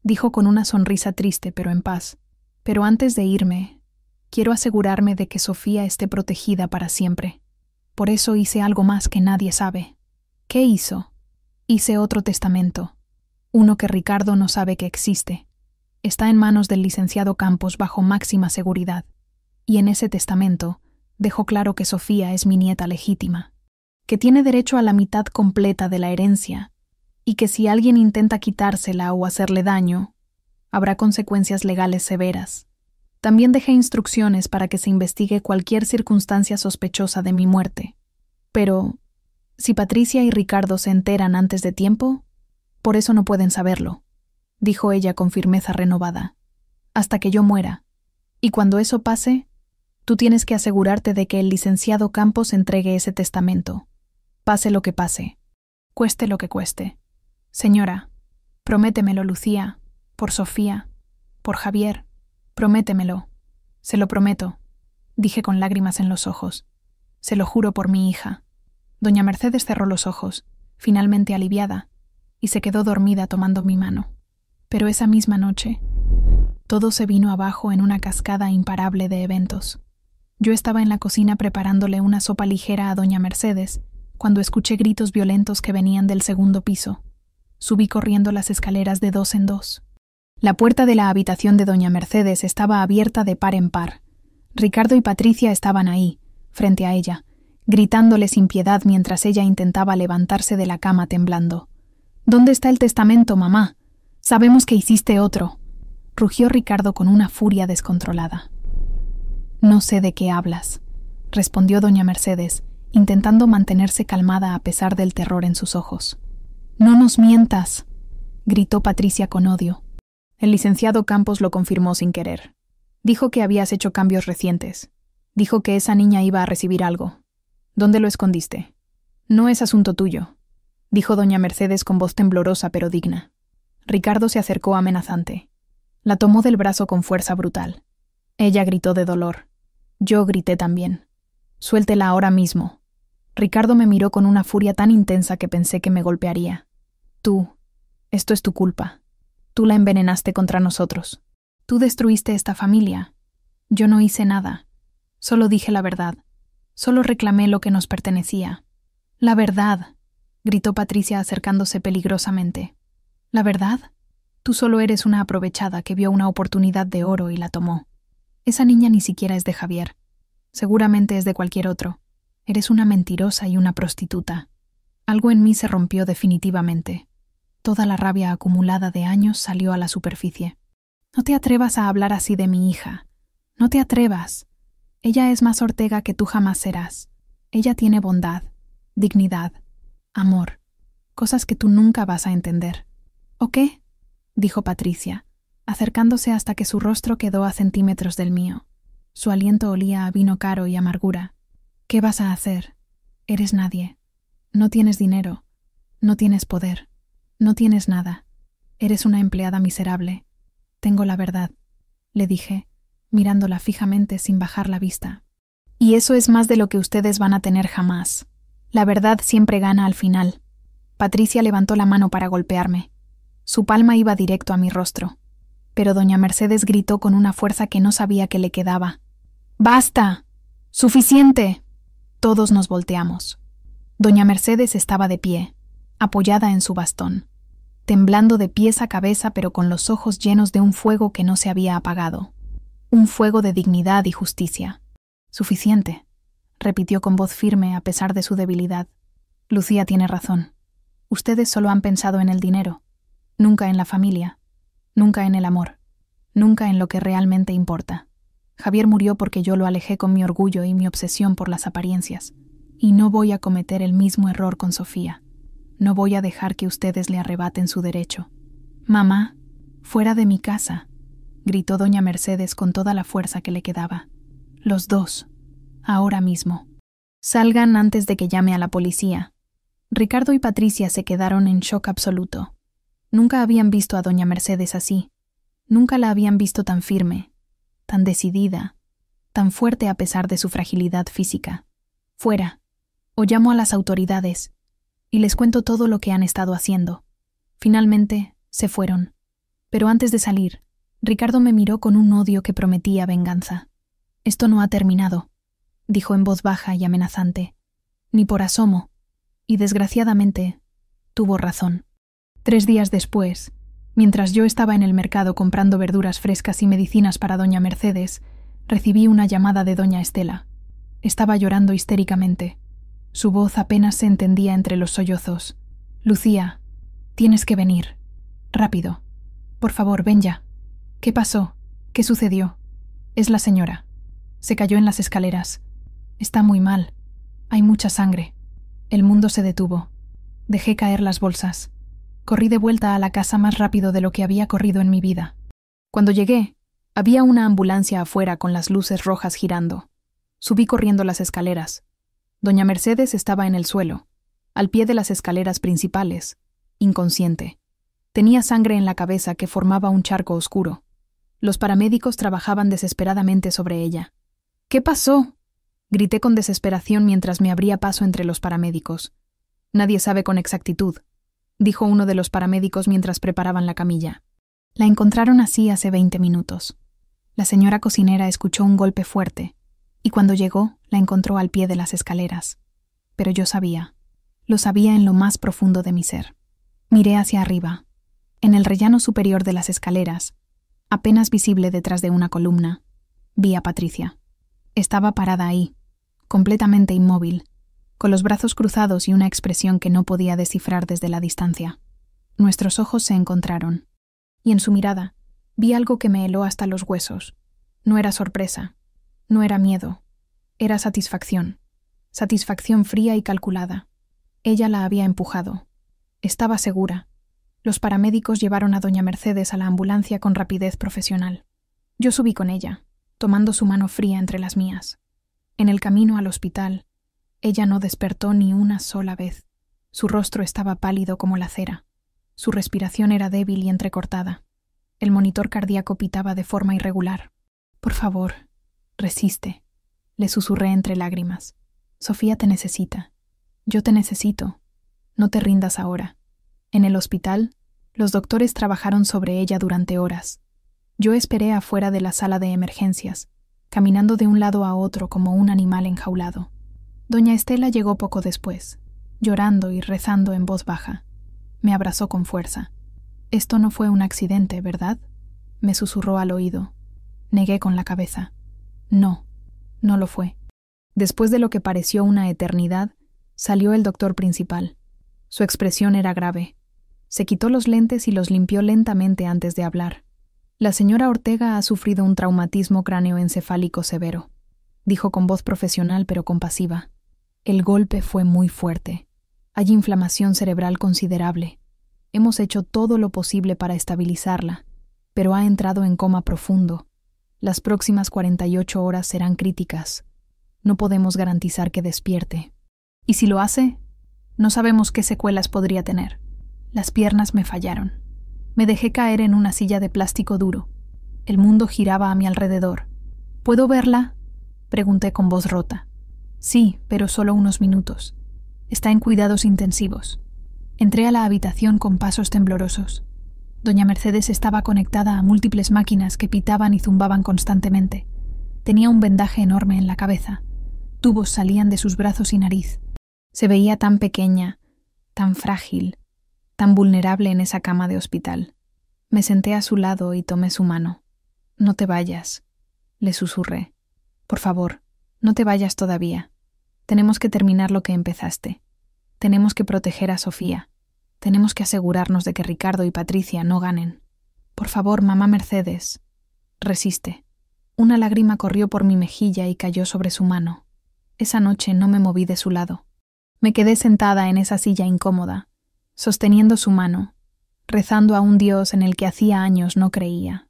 dijo con una sonrisa triste pero en paz. Pero antes de irme, quiero asegurarme de que Sofía esté protegida para siempre. Por eso hice algo más que nadie sabe. ¿Qué hizo? Hice otro testamento. Uno que Ricardo no sabe que existe. Está en manos del licenciado Campos bajo máxima seguridad. Y en ese testamento dejó claro que Sofía es mi nieta legítima, que tiene derecho a la mitad completa de la herencia, y que si alguien intenta quitársela o hacerle daño, habrá consecuencias legales severas. También dejé instrucciones para que se investigue cualquier circunstancia sospechosa de mi muerte. Pero, si Patricia y Ricardo se enteran antes de tiempo, por eso no pueden saberlo, dijo ella con firmeza renovada. Hasta que yo muera. Y cuando eso pase, tú tienes que asegurarte de que el licenciado Campos entregue ese testamento. Pase lo que pase. Cueste lo que cueste. Señora, prométemelo, Lucía, por Sofía, por Javier, prométemelo. Se lo prometo, dije con lágrimas en los ojos. Se lo juro por mi hija. Doña Mercedes cerró los ojos, finalmente aliviada, y se quedó dormida tomando mi mano. Pero esa misma noche, todo se vino abajo en una cascada imparable de eventos. Yo estaba en la cocina preparándole una sopa ligera a doña Mercedes, cuando escuché gritos violentos que venían del segundo piso. Subí corriendo las escaleras de 2 en 2. La puerta de la habitación de doña Mercedes estaba abierta de par en par. Ricardo y Patricia estaban ahí, frente a ella, gritándole sin piedad mientras ella intentaba levantarse de la cama temblando. «¿Dónde está el testamento, mamá? Sabemos que hiciste otro», rugió Ricardo con una furia descontrolada. «No sé de qué hablas», respondió doña Mercedes, intentando mantenerse calmada a pesar del terror en sus ojos. «No nos mientas», gritó Patricia con odio. El licenciado Campos lo confirmó sin querer. Dijo que habías hecho cambios recientes. Dijo que esa niña iba a recibir algo. ¿Dónde lo escondiste? No es asunto tuyo, dijo doña Mercedes con voz temblorosa pero digna. Ricardo se acercó amenazante. La tomó del brazo con fuerza brutal. Ella gritó de dolor. Yo grité también. «Suéltela ahora mismo». Ricardo me miró con una furia tan intensa que pensé que me golpearía. «Tú, esto es tu culpa. Tú la envenenaste contra nosotros. Tú destruiste esta familia. Yo no hice nada. Solo dije la verdad. Solo reclamé lo que nos pertenecía». «La verdad», gritó Patricia acercándose peligrosamente. «¿La verdad? Tú solo eres una aprovechada que vio una oportunidad de oro y la tomó. Esa niña ni siquiera es de Javier. Seguramente es de cualquier otro. Eres una mentirosa y una prostituta». Algo en mí se rompió definitivamente. Toda la rabia acumulada de años salió a la superficie. «No te atrevas a hablar así de mi hija. No te atrevas. Ella es más Ortega que tú jamás serás. Ella tiene bondad, dignidad, amor, cosas que tú nunca vas a entender». «¿O qué?», dijo Patricia, acercándose hasta que su rostro quedó a centímetros del mío. Su aliento olía a vino caro y amargura. «¿Qué vas a hacer? Eres nadie. No tienes dinero. No tienes poder. No tienes nada. Eres una empleada miserable. Tengo la verdad», le dije, mirándola fijamente sin bajar la vista. «Y eso es más de lo que ustedes van a tener jamás. La verdad siempre gana al final». Patricia levantó la mano para golpearme. Su palma iba directo a mi rostro. Pero doña Mercedes gritó con una fuerza que no sabía que le quedaba. «¡Basta! ¡Suficiente!». Todos nos volteamos. Doña Mercedes estaba de pie, apoyada en su bastón. temblando de pies a cabeza pero con los ojos llenos de un fuego que no se había apagado. Un fuego de dignidad y justicia. Suficiente, repitió con voz firme a pesar de su debilidad. Lucía tiene razón. Ustedes solo han pensado en el dinero, nunca en la familia, nunca en el amor, nunca en lo que realmente importa. Javier murió porque yo lo alejé con mi orgullo y mi obsesión por las apariencias, y no voy a cometer el mismo error con Sofía. No voy a dejar que ustedes le arrebaten su derecho. «Mamá, fuera de mi casa», gritó doña Mercedes con toda la fuerza que le quedaba. «Los dos, ahora mismo. Salgan antes de que llame a la policía». Ricardo y Patricia se quedaron en shock absoluto. Nunca habían visto a doña Mercedes así. Nunca la habían visto tan firme, tan decidida, tan fuerte a pesar de su fragilidad física. «Fuera, o llamo a las autoridades y les cuento todo lo que han estado haciendo». Finalmente, se fueron. Pero antes de salir, Ricardo me miró con un odio que prometía venganza. «Esto no ha terminado», dijo en voz baja y amenazante. «Ni por asomo». Y desgraciadamente, tuvo razón. 3 días después, mientras yo estaba en el mercado comprando verduras frescas y medicinas para doña Mercedes, recibí una llamada de doña Estela. Estaba llorando histéricamente. Su voz apenas se entendía entre los sollozos. «Lucía, tienes que venir. Rápido. Por favor, ven ya». «¿Qué pasó? ¿Qué sucedió?» «Es la señora. Se cayó en las escaleras. Está muy mal. Hay mucha sangre». El mundo se detuvo. Dejé caer las bolsas. Corrí de vuelta a la casa más rápido de lo que había corrido en mi vida. Cuando llegué, había una ambulancia afuera con las luces rojas girando. Subí corriendo las escaleras. Doña Mercedes estaba en el suelo, al pie de las escaleras principales, inconsciente. Tenía sangre en la cabeza que formaba un charco oscuro. Los paramédicos trabajaban desesperadamente sobre ella. «¿Qué pasó?», grité con desesperación mientras me abría paso entre los paramédicos. «Nadie sabe con exactitud», dijo uno de los paramédicos mientras preparaban la camilla. «La encontraron así hace 20 minutos. La señora cocinera escuchó un golpe fuerte, y cuando llegó, la encontró al pie de las escaleras. Pero yo sabía. Lo sabía en lo más profundo de mi ser. Miré hacia arriba. En el rellano superior de las escaleras, apenas visible detrás de una columna, vi a Patricia. Estaba parada ahí, completamente inmóvil, con los brazos cruzados y una expresión que no podía descifrar desde la distancia. Nuestros ojos se encontraron, y en su mirada vi algo que me heló hasta los huesos. No era sorpresa, no era miedo, era satisfacción. Satisfacción fría y calculada. Ella la había empujado. Estaba segura. Los paramédicos llevaron a doña Mercedes a la ambulancia con rapidez profesional. Yo subí con ella, tomando su mano fría entre las mías. En el camino al hospital, ella no despertó ni una sola vez. Su rostro estaba pálido como la cera. Su respiración era débil y entrecortada. El monitor cardíaco pitaba de forma irregular. «Por favor, resiste», le susurré entre lágrimas. «Sofía te necesita. Yo te necesito. No te rindas ahora». En el hospital, los doctores trabajaron sobre ella durante horas. Yo esperé afuera de la sala de emergencias, caminando de un lado a otro como un animal enjaulado. Doña Estela llegó poco después, llorando y rezando en voz baja. Me abrazó con fuerza. «Esto no fue un accidente, ¿verdad?», me susurró al oído. Negué con la cabeza. No, no lo fue. Después de lo que pareció una eternidad, salió el doctor principal. Su expresión era grave. Se quitó los lentes y los limpió lentamente antes de hablar. «La señora Ortega ha sufrido un traumatismo cráneoencefálico severo», dijo con voz profesional pero compasiva. «El golpe fue muy fuerte. Hay inflamación cerebral considerable. Hemos hecho todo lo posible para estabilizarla, pero ha entrado en coma profundo. Las próximas 48 horas serán críticas. No podemos garantizar que despierte. Y si lo hace, no sabemos qué secuelas podría tener». Las piernas me fallaron. Me dejé caer en una silla de plástico duro. El mundo giraba a mi alrededor. «¿Puedo verla?», pregunté con voz rota. «Sí, pero solo unos minutos. Está en cuidados intensivos». Entré a la habitación con pasos temblorosos. Doña Mercedes estaba conectada a múltiples máquinas que pitaban y zumbaban constantemente. Tenía un vendaje enorme en la cabeza. Tubos salían de sus brazos y nariz. Se veía tan pequeña, tan frágil, tan vulnerable en esa cama de hospital. Me senté a su lado y tomé su mano. «No te vayas», le susurré. «Por favor, no te vayas todavía. Tenemos que terminar lo que empezaste. Tenemos que proteger a Sofía. Tenemos que asegurarnos de que Ricardo y Patricia no ganen. Por favor, mamá Mercedes». Resiste. Una lágrima corrió por mi mejilla y cayó sobre su mano. Esa noche no me moví de su lado. Me quedé sentada en esa silla incómoda, sosteniendo su mano, rezando a un Dios en el que hacía años no creía.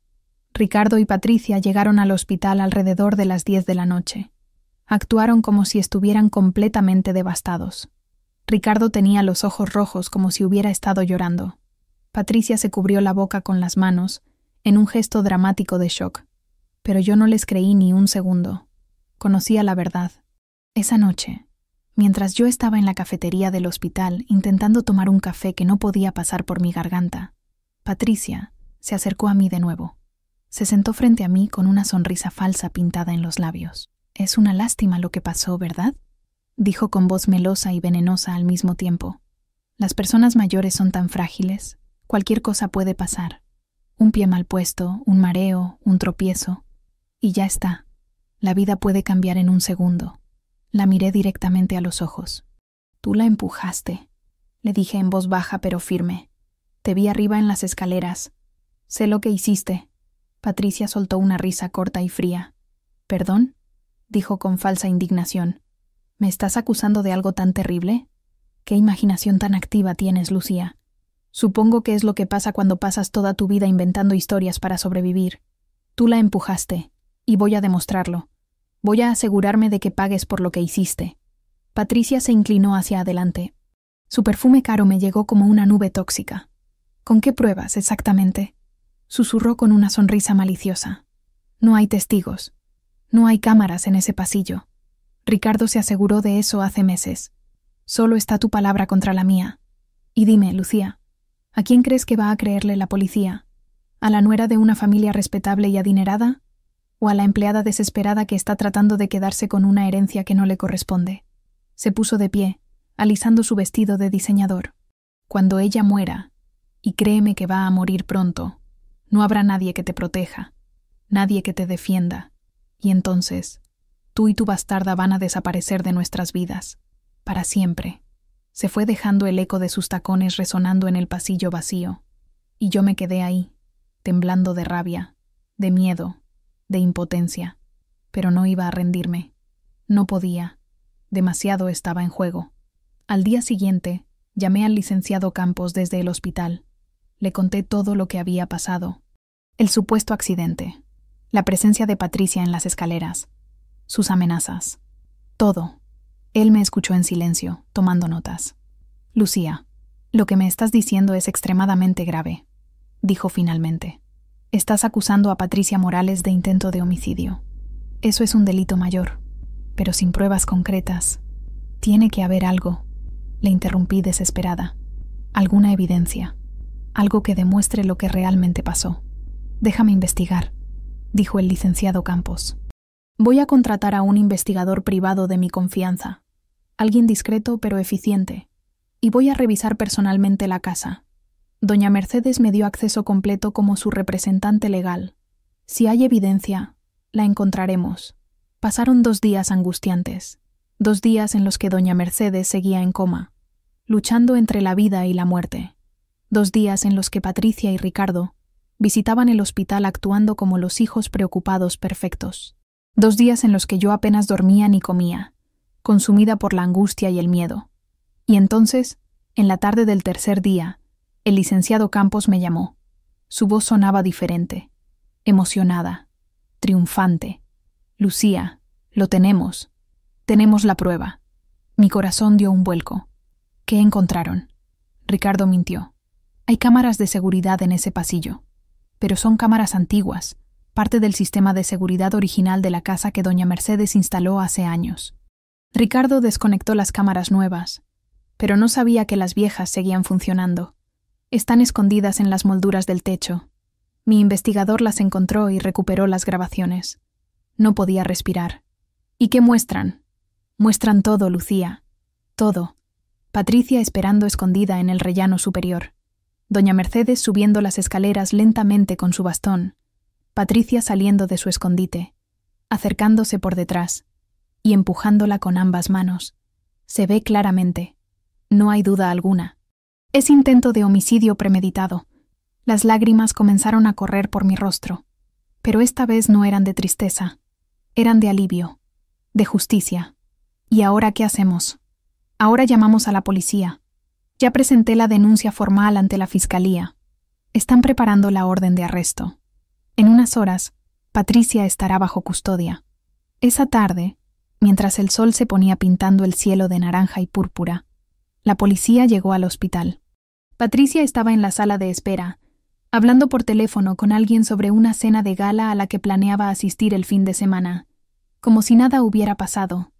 Ricardo y Patricia llegaron al hospital alrededor de las 10 de la noche. Actuaron como si estuvieran completamente devastados. Ricardo tenía los ojos rojos como si hubiera estado llorando. Patricia se cubrió la boca con las manos, en un gesto dramático de shock. Pero yo no les creí ni un segundo. Conocía la verdad. Esa noche, mientras yo estaba en la cafetería del hospital intentando tomar un café que no podía pasar por mi garganta, Patricia se acercó a mí de nuevo. Se sentó frente a mí con una sonrisa falsa pintada en los labios. «Es una lástima lo que pasó, ¿verdad?», dijo con voz melosa y venenosa al mismo tiempo. «Las personas mayores son tan frágiles. Cualquier cosa puede pasar. Un pie mal puesto, un mareo, un tropiezo. Y ya está. La vida puede cambiar en un segundo». La miré directamente a los ojos. «Tú la empujaste», le dije en voz baja pero firme. «Te vi arriba en las escaleras. Sé lo que hiciste». Patricia soltó una risa corta y fría. «¿Perdón?», dijo con falsa indignación. «¿Me estás acusando de algo tan terrible? ¿Qué imaginación tan activa tienes, Lucía? Supongo que es lo que pasa cuando pasas toda tu vida inventando historias para sobrevivir. Tú la empujaste, y voy a demostrarlo. Voy a asegurarme de que pagues por lo que hiciste». Patricia se inclinó hacia adelante. Su perfume caro me llegó como una nube tóxica. «¿Con qué pruebas, exactamente?», susurró con una sonrisa maliciosa. «No hay testigos. No hay cámaras en ese pasillo. Ricardo se aseguró de eso hace meses. Solo está tu palabra contra la mía. Y dime, Lucía, ¿a quién crees que va a creerle la policía? ¿A la nuera de una familia respetable y adinerada? ¿O a la empleada desesperada que está tratando de quedarse con una herencia que no le corresponde?» Se puso de pie, alisando su vestido de diseñador. «Cuando ella muera, y créeme que va a morir pronto, no habrá nadie que te proteja, nadie que te defienda, y entonces tú y tu bastarda van a desaparecer de nuestras vidas, para siempre». Se fue dejando el eco de sus tacones resonando en el pasillo vacío, y yo me quedé ahí, temblando de rabia, de miedo, de impotencia, pero no iba a rendirme. No podía. Demasiado estaba en juego. Al día siguiente, llamé al licenciado Campos desde el hospital. Le conté todo lo que había pasado. El supuesto accidente, la presencia de Patricia en las escaleras, sus amenazas. Todo. Él me escuchó en silencio, tomando notas. «Lucía, lo que me estás diciendo es extremadamente grave», dijo finalmente. «Estás acusando a Patricia Morales de intento de homicidio. Eso es un delito mayor, pero sin pruebas concretas. Tiene que haber algo», le interrumpí desesperada. «Alguna evidencia. Algo que demuestre lo que realmente pasó». «Déjame investigar», dijo el licenciado Campos. «Voy a contratar a un investigador privado de mi confianza, alguien discreto pero eficiente, y voy a revisar personalmente la casa. Doña Mercedes me dio acceso completo como su representante legal. Si hay evidencia, la encontraremos». Pasaron 2 días angustiantes, 2 días en los que doña Mercedes seguía en coma, luchando entre la vida y la muerte. 2 días en los que Patricia y Ricardo visitaban el hospital actuando como los hijos preocupados perfectos. 2 días en los que yo apenas dormía ni comía, consumida por la angustia y el miedo. Y entonces, en la tarde del tercer día, el licenciado Campos me llamó. Su voz sonaba diferente, emocionada, triunfante. «Lucía, lo tenemos. Tenemos la prueba». Mi corazón dio un vuelco. «¿Qué encontraron?». Ricardo mintió. «Hay cámaras de seguridad en ese pasillo, pero son cámaras antiguas, parte del sistema de seguridad original de la casa que doña Mercedes instaló hace años». Ricardo desconectó las cámaras nuevas, pero no sabía que las viejas seguían funcionando. Están escondidas en las molduras del techo. Mi investigador las encontró y recuperó las grabaciones. No podía respirar. «¿Y qué muestran?». «Muestran todo, Lucía. Todo. Patricia esperando escondida en el rellano superior. Doña Mercedes subiendo las escaleras lentamente con su bastón, Patricia saliendo de su escondite, acercándose por detrás y empujándola con ambas manos. Se ve claramente. No hay duda alguna. Es intento de homicidio premeditado. Las lágrimas comenzaron a correr por mi rostro, pero esta vez no eran de tristeza, eran de alivio, de justicia. ¿Y ahora qué hacemos? Ahora llamamos a la policía. Ya presenté la denuncia formal ante la fiscalía. Están preparando la orden de arresto. En unas horas, Patricia estará bajo custodia. Esa tarde, mientras el sol se ponía pintando el cielo de naranja y púrpura, la policía llegó al hospital. Patricia estaba en la sala de espera, hablando por teléfono con alguien sobre una cena de gala a la que planeaba asistir el fin de semana, como si nada hubiera pasado,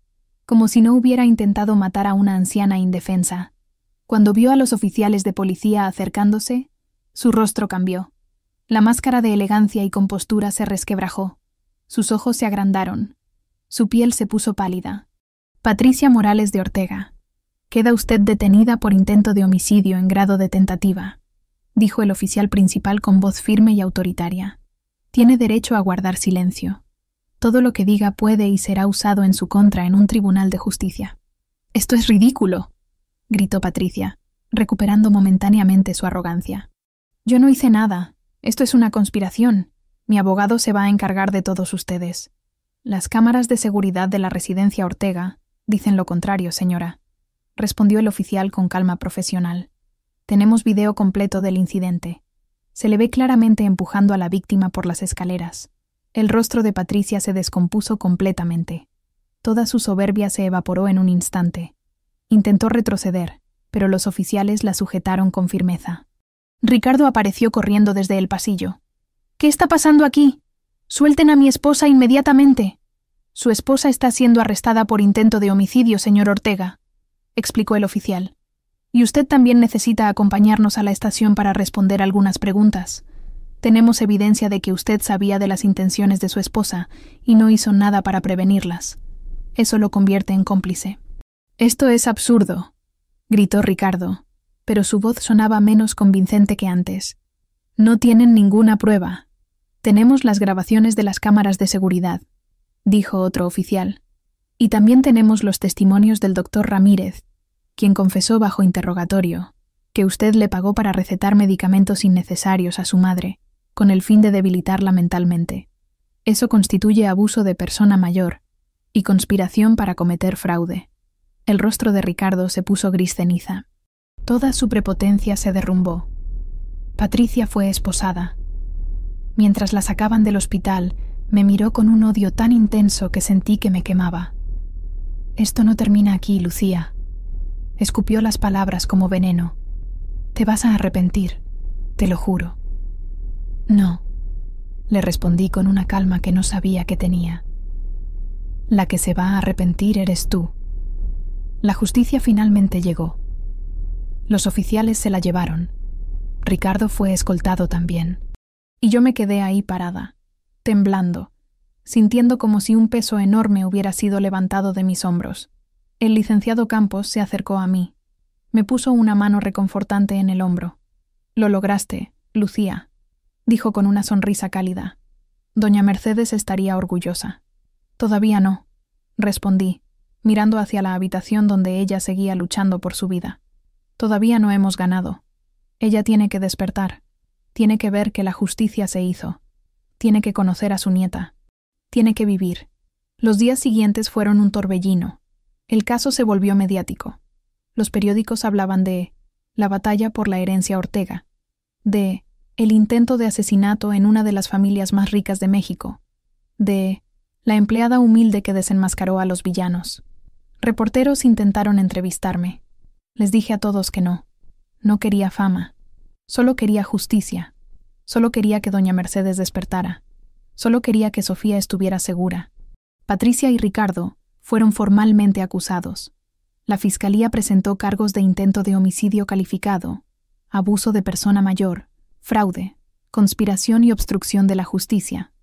como si no hubiera intentado matar a una anciana indefensa. Cuando vio a los oficiales de policía acercándose, su rostro cambió. La máscara de elegancia y compostura se resquebrajó. Sus ojos se agrandaron. Su piel se puso pálida. Patricia Morales de Ortega, queda usted detenida por intento de homicidio en grado de tentativa, dijo el oficial principal con voz firme y autoritaria. Tiene derecho a guardar silencio. Todo lo que diga puede y será usado en su contra en un tribunal de justicia. «Esto es ridículo», gritó Patricia, recuperando momentáneamente su arrogancia. «Yo no hice nada. Esto es una conspiración. Mi abogado se va a encargar de todos ustedes. Las cámaras de seguridad de la residencia Ortega dicen lo contrario, señora», respondió el oficial con calma profesional. «Tenemos video completo del incidente. Se le ve claramente empujando a la víctima por las escaleras. El rostro de Patricia se descompuso completamente. Toda su soberbia se evaporó en un instante. Intentó retroceder, pero los oficiales la sujetaron con firmeza. Ricardo apareció corriendo desde el pasillo. «¿Qué está pasando aquí? Suelten a mi esposa inmediatamente». «Su esposa está siendo arrestada por intento de homicidio, señor Ortega», explicó el oficial. «Y usted también necesita acompañarnos a la estación para responder algunas preguntas. Tenemos evidencia de que usted sabía de las intenciones de su esposa y no hizo nada para prevenirlas. Eso lo convierte en cómplice». «Esto es absurdo», gritó Ricardo, pero su voz sonaba menos convincente que antes. «No tienen ninguna prueba. Tenemos las grabaciones de las cámaras de seguridad», dijo otro oficial. «Y también tenemos los testimonios del doctor Ramírez, quien confesó bajo interrogatorio que usted le pagó para recetar medicamentos innecesarios a su madre, con el fin de debilitarla mentalmente. Eso constituye abuso de persona mayor y conspiración para cometer fraude». El rostro de Ricardo se puso gris ceniza. Toda su prepotencia se derrumbó. Patricia fue esposada. Mientras la sacaban del hospital, me miró con un odio tan intenso que sentí que me quemaba. «Esto no termina aquí, Lucía». Escupió las palabras como veneno. «Te vas a arrepentir, te lo juro». «No», le respondí con una calma que no sabía que tenía. «La que se va a arrepentir eres tú». La justicia finalmente llegó. Los oficiales se la llevaron. Ricardo fue escoltado también. Y yo me quedé ahí parada, temblando, sintiendo como si un peso enorme hubiera sido levantado de mis hombros. El licenciado Campos se acercó a mí. Me puso una mano reconfortante en el hombro. «Lo lograste, Lucía», dijo con una sonrisa cálida. «Doña Mercedes estaría orgullosa». «Todavía no», respondí, mirando hacia la habitación donde ella seguía luchando por su vida. «Todavía no hemos ganado. Ella tiene que despertar. Tiene que ver que la justicia se hizo. Tiene que conocer a su nieta. Tiene que vivir». Los días siguientes fueron un torbellino. El caso se volvió mediático. Los periódicos hablaban de la batalla por la herencia Ortega, de el intento de asesinato en una de las familias más ricas de México, de la empleada humilde que desenmascaró a los villanos. Reporteros intentaron entrevistarme. Les dije a todos que no. No quería fama. Solo quería justicia. Solo quería que doña Mercedes despertara. Solo quería que Sofía estuviera segura. Patricia y Ricardo fueron formalmente acusados. La fiscalía presentó cargos de intento de homicidio calificado, abuso de persona mayor, fraude, conspiración y obstrucción de la justicia.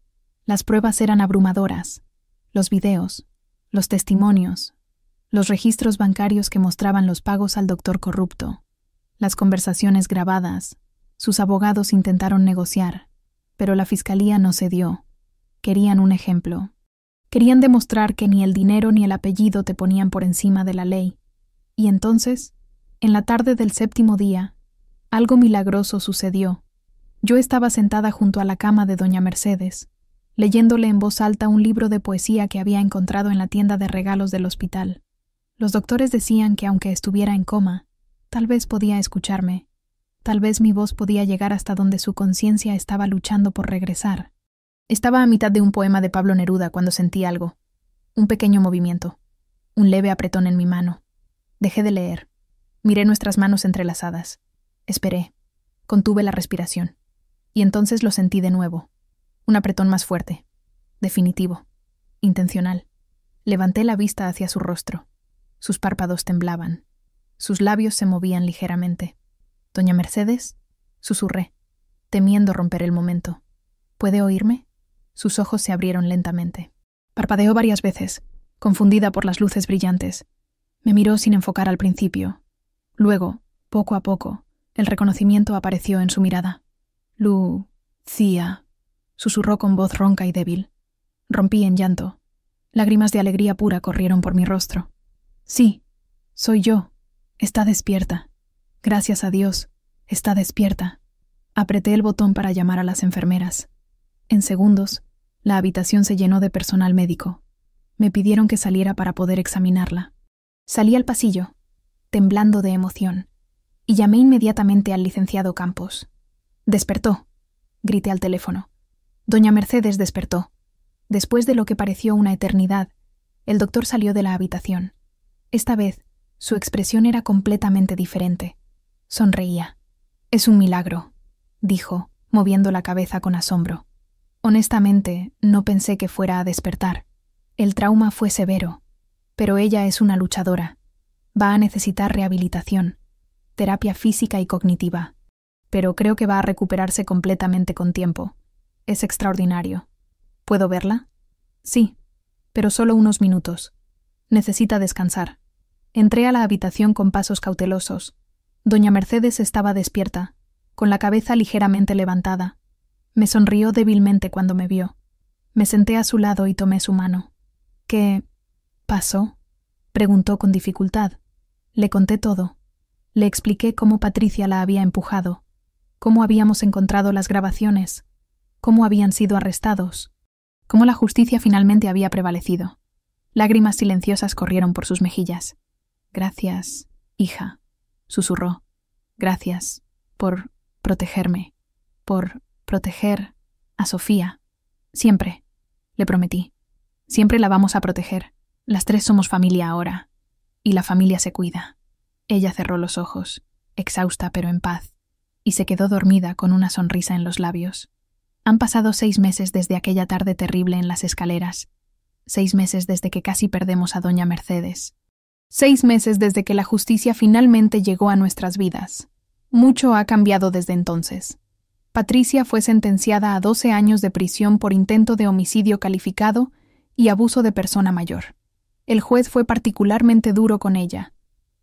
Las pruebas eran abrumadoras. Los videos, los testimonios, los registros bancarios que mostraban los pagos al doctor corrupto, las conversaciones grabadas, Sus abogados intentaron negociar, pero la fiscalía no cedió. Querían un ejemplo. Querían demostrar que ni el dinero ni el apellido te ponían por encima de la ley. Y entonces, en la tarde del 7º día, algo milagroso sucedió. Yo estaba sentada junto a la cama de doña Mercedes, leyéndole en voz alta un libro de poesía que había encontrado en la tienda de regalos del hospital. Los doctores decían que aunque estuviera en coma, tal vez podía escucharme. Tal vez mi voz podía llegar hasta donde su conciencia estaba luchando por regresar. Estaba a mitad de un poema de Pablo Neruda cuando sentí algo. Un pequeño movimiento. Un leve apretón en mi mano. Dejé de leer. Miré nuestras manos entrelazadas. Esperé. Contuve la respiración. Y entonces lo sentí de nuevo. Un apretón más fuerte. Definitivo. Intencional. Levanté la vista hacia su rostro. Sus párpados temblaban. Sus labios se movían ligeramente. «Doña Mercedes», susurré, temiendo romper el momento. «¿Puede oírme?» Sus ojos se abrieron lentamente. Parpadeó varias veces, confundida por las luces brillantes. Me miró sin enfocar al principio. Luego, poco a poco, el reconocimiento apareció en su mirada. «Lucía», susurró con voz ronca y débil. Rompí en llanto. Lágrimas de alegría pura corrieron por mi rostro. «Sí, soy yo. Está despierta. Gracias a Dios, está despierta». Apreté el botón para llamar a las enfermeras. En segundos, la habitación se llenó de personal médico. Me pidieron que saliera para poder examinarla. Salí al pasillo, temblando de emoción, y llamé inmediatamente al licenciado Campos. «Despertó», grité al teléfono. Doña Mercedes despertó. Después de lo que pareció una eternidad, el doctor salió de la habitación. Esta vez, su expresión era completamente diferente. Sonreía. «Es un milagro», dijo, moviendo la cabeza con asombro. Honestamente, no pensé que fuera a despertar. El trauma fue severo, pero ella es una luchadora. Va a necesitar rehabilitación, terapia física y cognitiva, pero creo que va a recuperarse completamente con tiempo. Es extraordinario. ¿Puedo verla? Sí, pero solo unos minutos. Necesita descansar. Entré a la habitación con pasos cautelosos. Doña Mercedes estaba despierta, con la cabeza ligeramente levantada. Me sonrió débilmente cuando me vio. Me senté a su lado y tomé su mano. «¿Qué pasó?», preguntó con dificultad. Le conté todo. Le expliqué cómo Patricia la había empujado, cómo habíamos encontrado las grabaciones, cómo habían sido arrestados, cómo la justicia finalmente había prevalecido. Lágrimas silenciosas corrieron por sus mejillas. «Gracias, hija», susurró. «Gracias por protegerme, por proteger a Sofía. Siempre», le prometí. «Siempre la vamos a proteger. Las tres somos familia ahora. Y la familia se cuida». Ella cerró los ojos, exhausta pero en paz, y se quedó dormida con una sonrisa en los labios. Han pasado 6 meses desde aquella tarde terrible en las escaleras. 6 meses desde que casi perdemos a doña Mercedes. 6 meses desde que la justicia finalmente llegó a nuestras vidas. Mucho ha cambiado desde entonces. Patricia fue sentenciada a 12 años de prisión por intento de homicidio calificado y abuso de persona mayor. El juez fue particularmente duro con ella,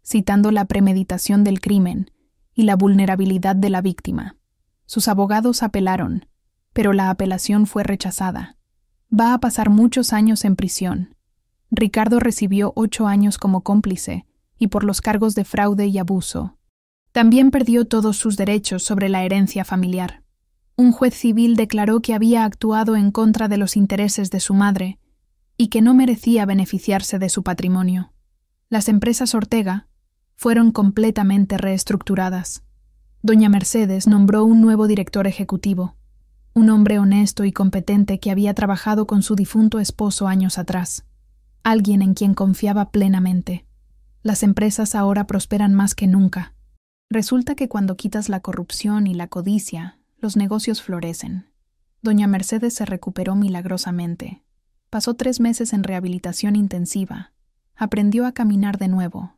citando la premeditación del crimen y la vulnerabilidad de la víctima. Sus abogados apelaron, pero la apelación fue rechazada. Va a pasar muchos años en prisión. Ricardo recibió 8 años como cómplice y por los cargos de fraude y abuso. También perdió todos sus derechos sobre la herencia familiar. Un juez civil declaró que había actuado en contra de los intereses de su madre y que no merecía beneficiarse de su patrimonio. Las empresas Ortega fueron completamente reestructuradas. Doña Mercedes nombró un nuevo director ejecutivo, un hombre honesto y competente que había trabajado con su difunto esposo años atrás. Alguien en quien confiaba plenamente. Las empresas ahora prosperan más que nunca. Resulta que cuando quitas la corrupción y la codicia, los negocios florecen. Doña Mercedes se recuperó milagrosamente. Pasó 3 meses en rehabilitación intensiva. Aprendió a caminar de nuevo.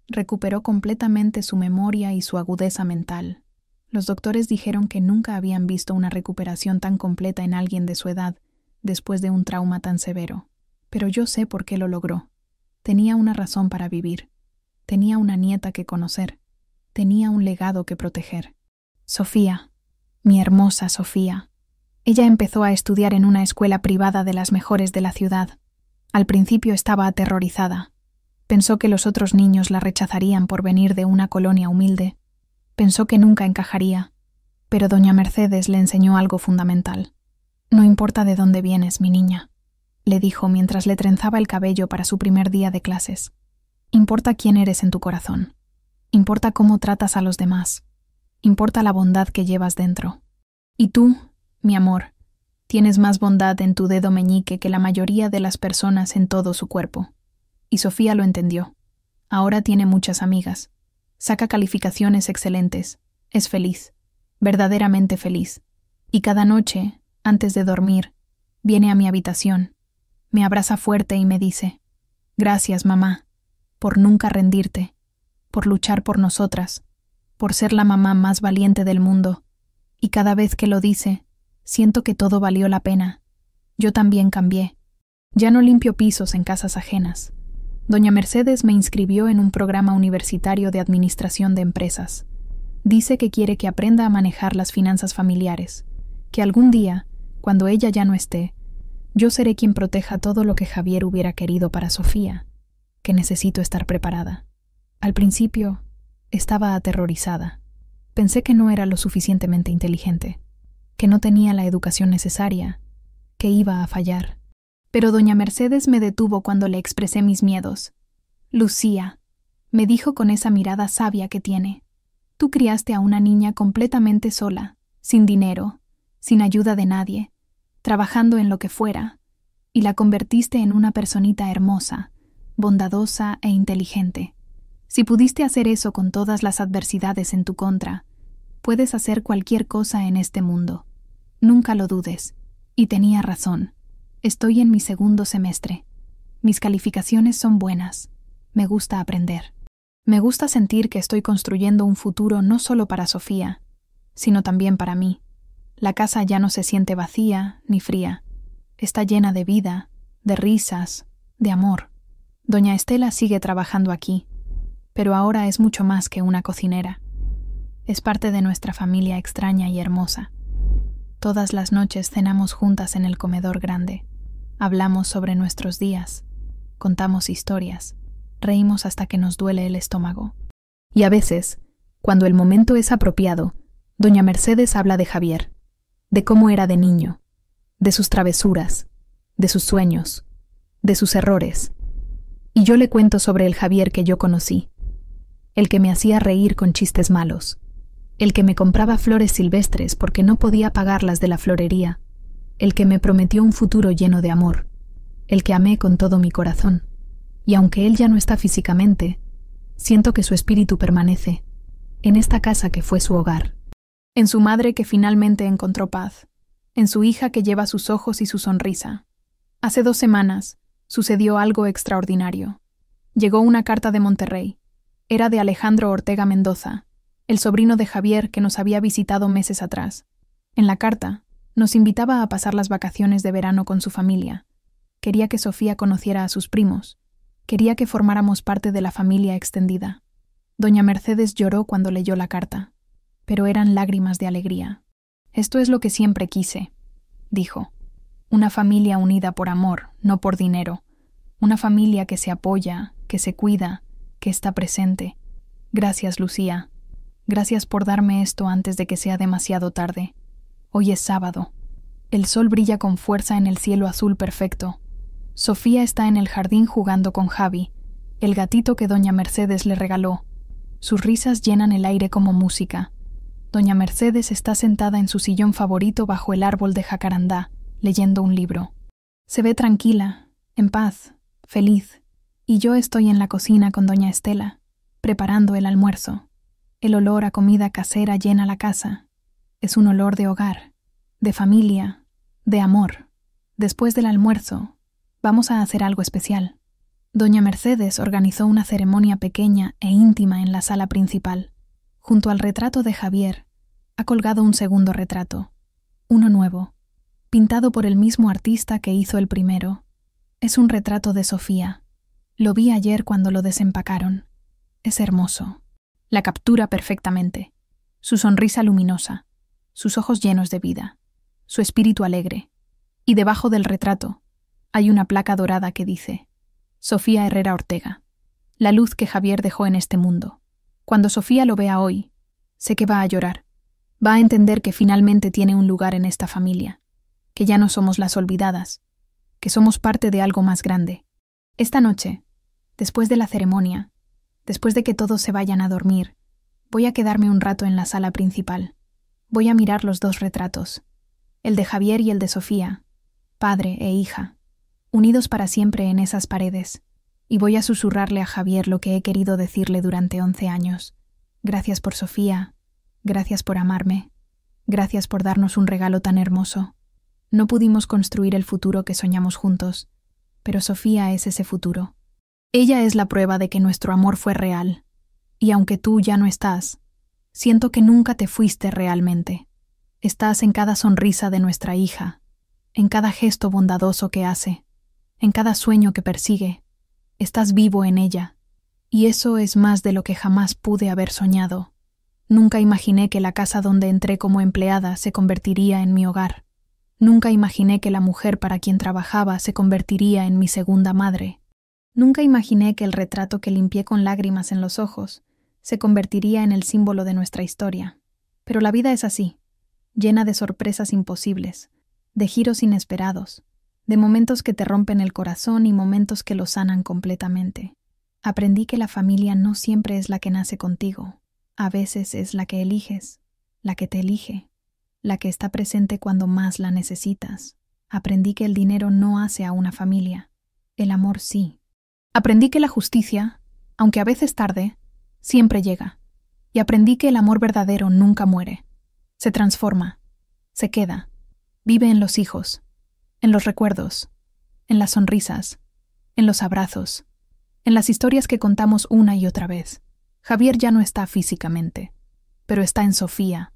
Recuperó completamente su memoria y su agudeza mental. Los doctores dijeron que nunca habían visto una recuperación tan completa en alguien de su edad después de un trauma tan severo. Pero yo sé por qué lo logró. Tenía una razón para vivir. Tenía una nieta que conocer. Tenía un legado que proteger. Sofía, mi hermosa Sofía. Ella empezó a estudiar en una escuela privada de las mejores de la ciudad. Al principio estaba aterrorizada. Pensó que los otros niños la rechazarían por venir de una colonia humilde. Pensó que nunca encajaría. Pero doña Mercedes le enseñó algo fundamental. No importa de dónde vienes, mi niña, le dijo mientras le trenzaba el cabello para su primer día de clases. Importa quién eres en tu corazón. Importa cómo tratas a los demás. Importa la bondad que llevas dentro. Y tú, mi amor, tienes más bondad en tu dedo meñique que la mayoría de las personas en todo su cuerpo. Y Sofía lo entendió. Ahora tiene muchas amigas. Saca calificaciones excelentes. Es feliz. Verdaderamente feliz. Y cada noche, antes de dormir, viene a mi habitación, me abraza fuerte y me dice: «Gracias, mamá, por nunca rendirte, por luchar por nosotras, por ser la mamá más valiente del mundo». Y cada vez que lo dice, siento que todo valió la pena. Yo también cambié. Ya no limpio pisos en casas ajenas. Doña Mercedes me inscribió en un programa universitario de administración de empresas. Dice que quiere que aprenda a manejar las finanzas familiares, que algún día, cuando ella ya no esté, yo seré quien proteja todo lo que Javier hubiera querido para Sofía, que necesito estar preparada. Al principio, estaba aterrorizada. Pensé que no era lo suficientemente inteligente, que no tenía la educación necesaria, que iba a fallar. Pero doña Mercedes me detuvo cuando le expresé mis miedos. «Lucía», me dijo con esa mirada sabia que tiene, «tú criaste a una niña completamente sola, sin dinero, sin ayuda de nadie, trabajando en lo que fuera, y la convertiste en una personita hermosa, bondadosa e inteligente. Si pudiste hacer eso con todas las adversidades en tu contra, puedes hacer cualquier cosa en este mundo. Nunca lo dudes». Y tenía razón. Estoy en mi segundo semestre. Mis calificaciones son buenas. Me gusta aprender. Me gusta sentir que estoy construyendo un futuro no solo para Sofía, sino también para mí. La casa ya no se siente vacía ni fría. Está llena de vida, de risas, de amor. Doña Estela sigue trabajando aquí, pero ahora es mucho más que una cocinera. Es parte de nuestra familia extraña y hermosa. Todas las noches cenamos juntas en el comedor grande. Hablamos sobre nuestros días, contamos historias, reímos hasta que nos duele el estómago. Y a veces, cuando el momento es apropiado, doña Mercedes habla de Javier, de cómo era de niño, de sus travesuras, de sus sueños, de sus errores. Y yo le cuento sobre el Javier que yo conocí, el que me hacía reír con chistes malos, el que me compraba flores silvestres porque no podía pagarlas de la florería, el que me prometió un futuro lleno de amor, el que amé con todo mi corazón. Y aunque él ya no está físicamente, siento que su espíritu permanece en esta casa que fue su hogar, en su madre que finalmente encontró paz, en su hija que lleva sus ojos y su sonrisa. Hace 2 semanas sucedió algo extraordinario. Llegó una carta de Monterrey. Era de Alejandro Ortega Mendoza, el sobrino de Javier que nos había visitado meses atrás. En la carta, nos invitaba a pasar las vacaciones de verano con su familia. Quería que Sofía conociera a sus primos. Quería que formáramos parte de la familia extendida. Doña Mercedes lloró cuando leyó la carta, pero eran lágrimas de alegría. «Esto es lo que siempre quise», dijo. «Una familia unida por amor, no por dinero. Una familia que se apoya, que se cuida, que está presente. Gracias, Lucía. Gracias por darme esto antes de que sea demasiado tarde. Hoy es sábado. El sol brilla con fuerza en el cielo azul perfecto. Sofía está en el jardín jugando con Javi, el gatito que doña Mercedes le regaló. Sus risas llenan el aire como música. Doña Mercedes está sentada en su sillón favorito bajo el árbol de jacarandá, leyendo un libro. Se ve tranquila, en paz, feliz. Y yo estoy en la cocina con doña Estela, preparando el almuerzo. El olor a comida casera llena la casa. Es un olor de hogar, de familia, de amor. Después del almuerzo, vamos a hacer algo especial. Doña Mercedes organizó una ceremonia pequeña e íntima en la sala principal. Junto al retrato de Javier, ha colgado un segundo retrato, uno nuevo, pintado por el mismo artista que hizo el primero. Es un retrato de Sofía. Lo vi ayer cuando lo desempacaron. Es hermoso. La captura perfectamente. su sonrisa luminosa, sus ojos llenos de vida, su espíritu alegre. Y debajo del retrato hay una placa dorada que dice: Sofía Herrera Ortega, la luz que Javier dejó en este mundo. Cuando Sofía lo vea hoy, sé que va a llorar. Va a entender que finalmente tiene un lugar en esta familia, que ya no somos las olvidadas, que somos parte de algo más grande. Esta noche, después de la ceremonia, después de que todos se vayan a dormir, voy a quedarme un rato en la sala principal. Voy a mirar los dos retratos, el de Javier y el de Sofía, padre e hija, unidos para siempre en esas paredes, y voy a susurrarle a Javier lo que he querido decirle durante 11 años. Gracias por Sofía, gracias por amarme, gracias por darnos un regalo tan hermoso. No pudimos construir el futuro que soñamos juntos, pero Sofía es ese futuro. Ella es la prueba de que nuestro amor fue real, y aunque tú ya no estás, siento que nunca te fuiste realmente. Estás en cada sonrisa de nuestra hija, en cada gesto bondadoso que hace, en cada sueño que persigue. Estás vivo en ella, y eso es más de lo que jamás pude haber soñado. Nunca imaginé que la casa donde entré como empleada se convertiría en mi hogar. Nunca imaginé que la mujer para quien trabajaba se convertiría en mi segunda madre. Nunca imaginé que el retrato que limpié con lágrimas en los ojos se convertiría en el símbolo de nuestra historia. Pero la vida es así, llena de sorpresas imposibles, de giros inesperados, de momentos que te rompen el corazón y momentos que lo sanan completamente. Aprendí que la familia no siempre es la que nace contigo. A veces es la que eliges, la que te elige, la que está presente cuando más la necesitas. Aprendí que el dinero no hace a una familia, el amor sí. Aprendí que la justicia, aunque a veces tarde, siempre llega. Y aprendí que el amor verdadero nunca muere. Se transforma, se queda, vive en los hijos, en los recuerdos, en las sonrisas, en los abrazos, en las historias que contamos una y otra vez. Javier ya no está físicamente, pero está en Sofía,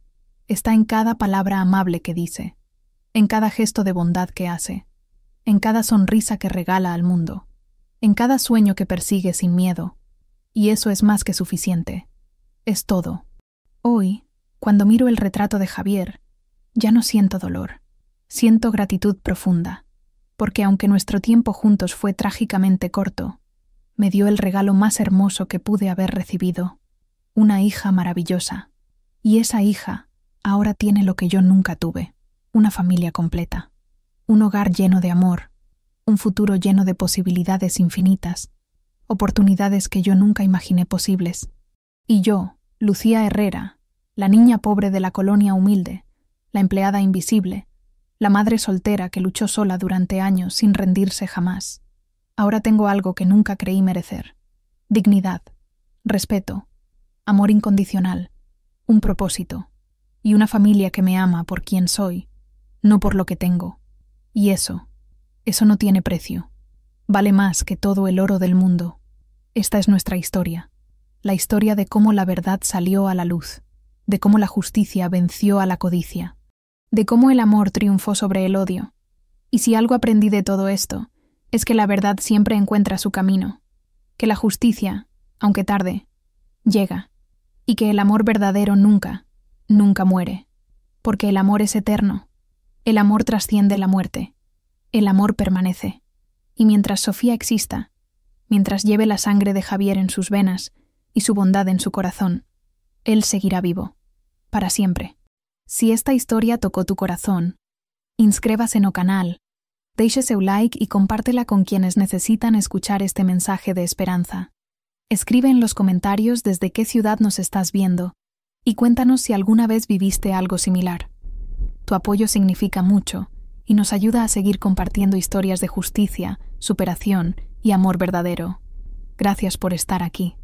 está en cada palabra amable que dice, en cada gesto de bondad que hace, en cada sonrisa que regala al mundo, en cada sueño que persigue sin miedo. Y eso es más que suficiente. Es todo. Hoy, cuando miro el retrato de Javier, ya no siento dolor. Siento gratitud profunda, porque aunque nuestro tiempo juntos fue trágicamente corto, me dio el regalo más hermoso que pude haber recibido, una hija maravillosa. Y esa hija ahora tiene lo que yo nunca tuve, una familia completa, un hogar lleno de amor, un futuro lleno de posibilidades infinitas, oportunidades que yo nunca imaginé posibles. Y yo, Lucía Herrera, la niña pobre de la colonia humilde, la empleada invisible, la madre soltera que luchó sola durante años sin rendirse jamás. Ahora tengo algo que nunca creí merecer: dignidad, respeto, amor incondicional, un propósito y una familia que me ama por quien soy, no por lo que tengo. Y eso no tiene precio. Vale más que todo el oro del mundo. Esta es nuestra historia, la historia de cómo la verdad salió a la luz, de cómo la justicia venció a la codicia, de cómo el amor triunfó sobre el odio. Y si algo aprendí de todo esto, es que la verdad siempre encuentra su camino, que la justicia, aunque tarde, llega, y que el amor verdadero nunca, nunca muere, porque el amor es eterno, el amor trasciende la muerte, el amor permanece, y mientras Sofía exista, mientras lleve la sangre de Javier en sus venas y su bondad en su corazón, él seguirá vivo, para siempre. Si esta historia tocó tu corazón, inscríbase no canal, deixe seu like y compártela con quienes necesitan escuchar este mensaje de esperanza. Escribe en los comentarios desde qué ciudad nos estás viendo y cuéntanos si alguna vez viviste algo similar. Tu apoyo significa mucho y nos ayuda a seguir compartiendo historias de justicia, superación y amor verdadero. Gracias por estar aquí.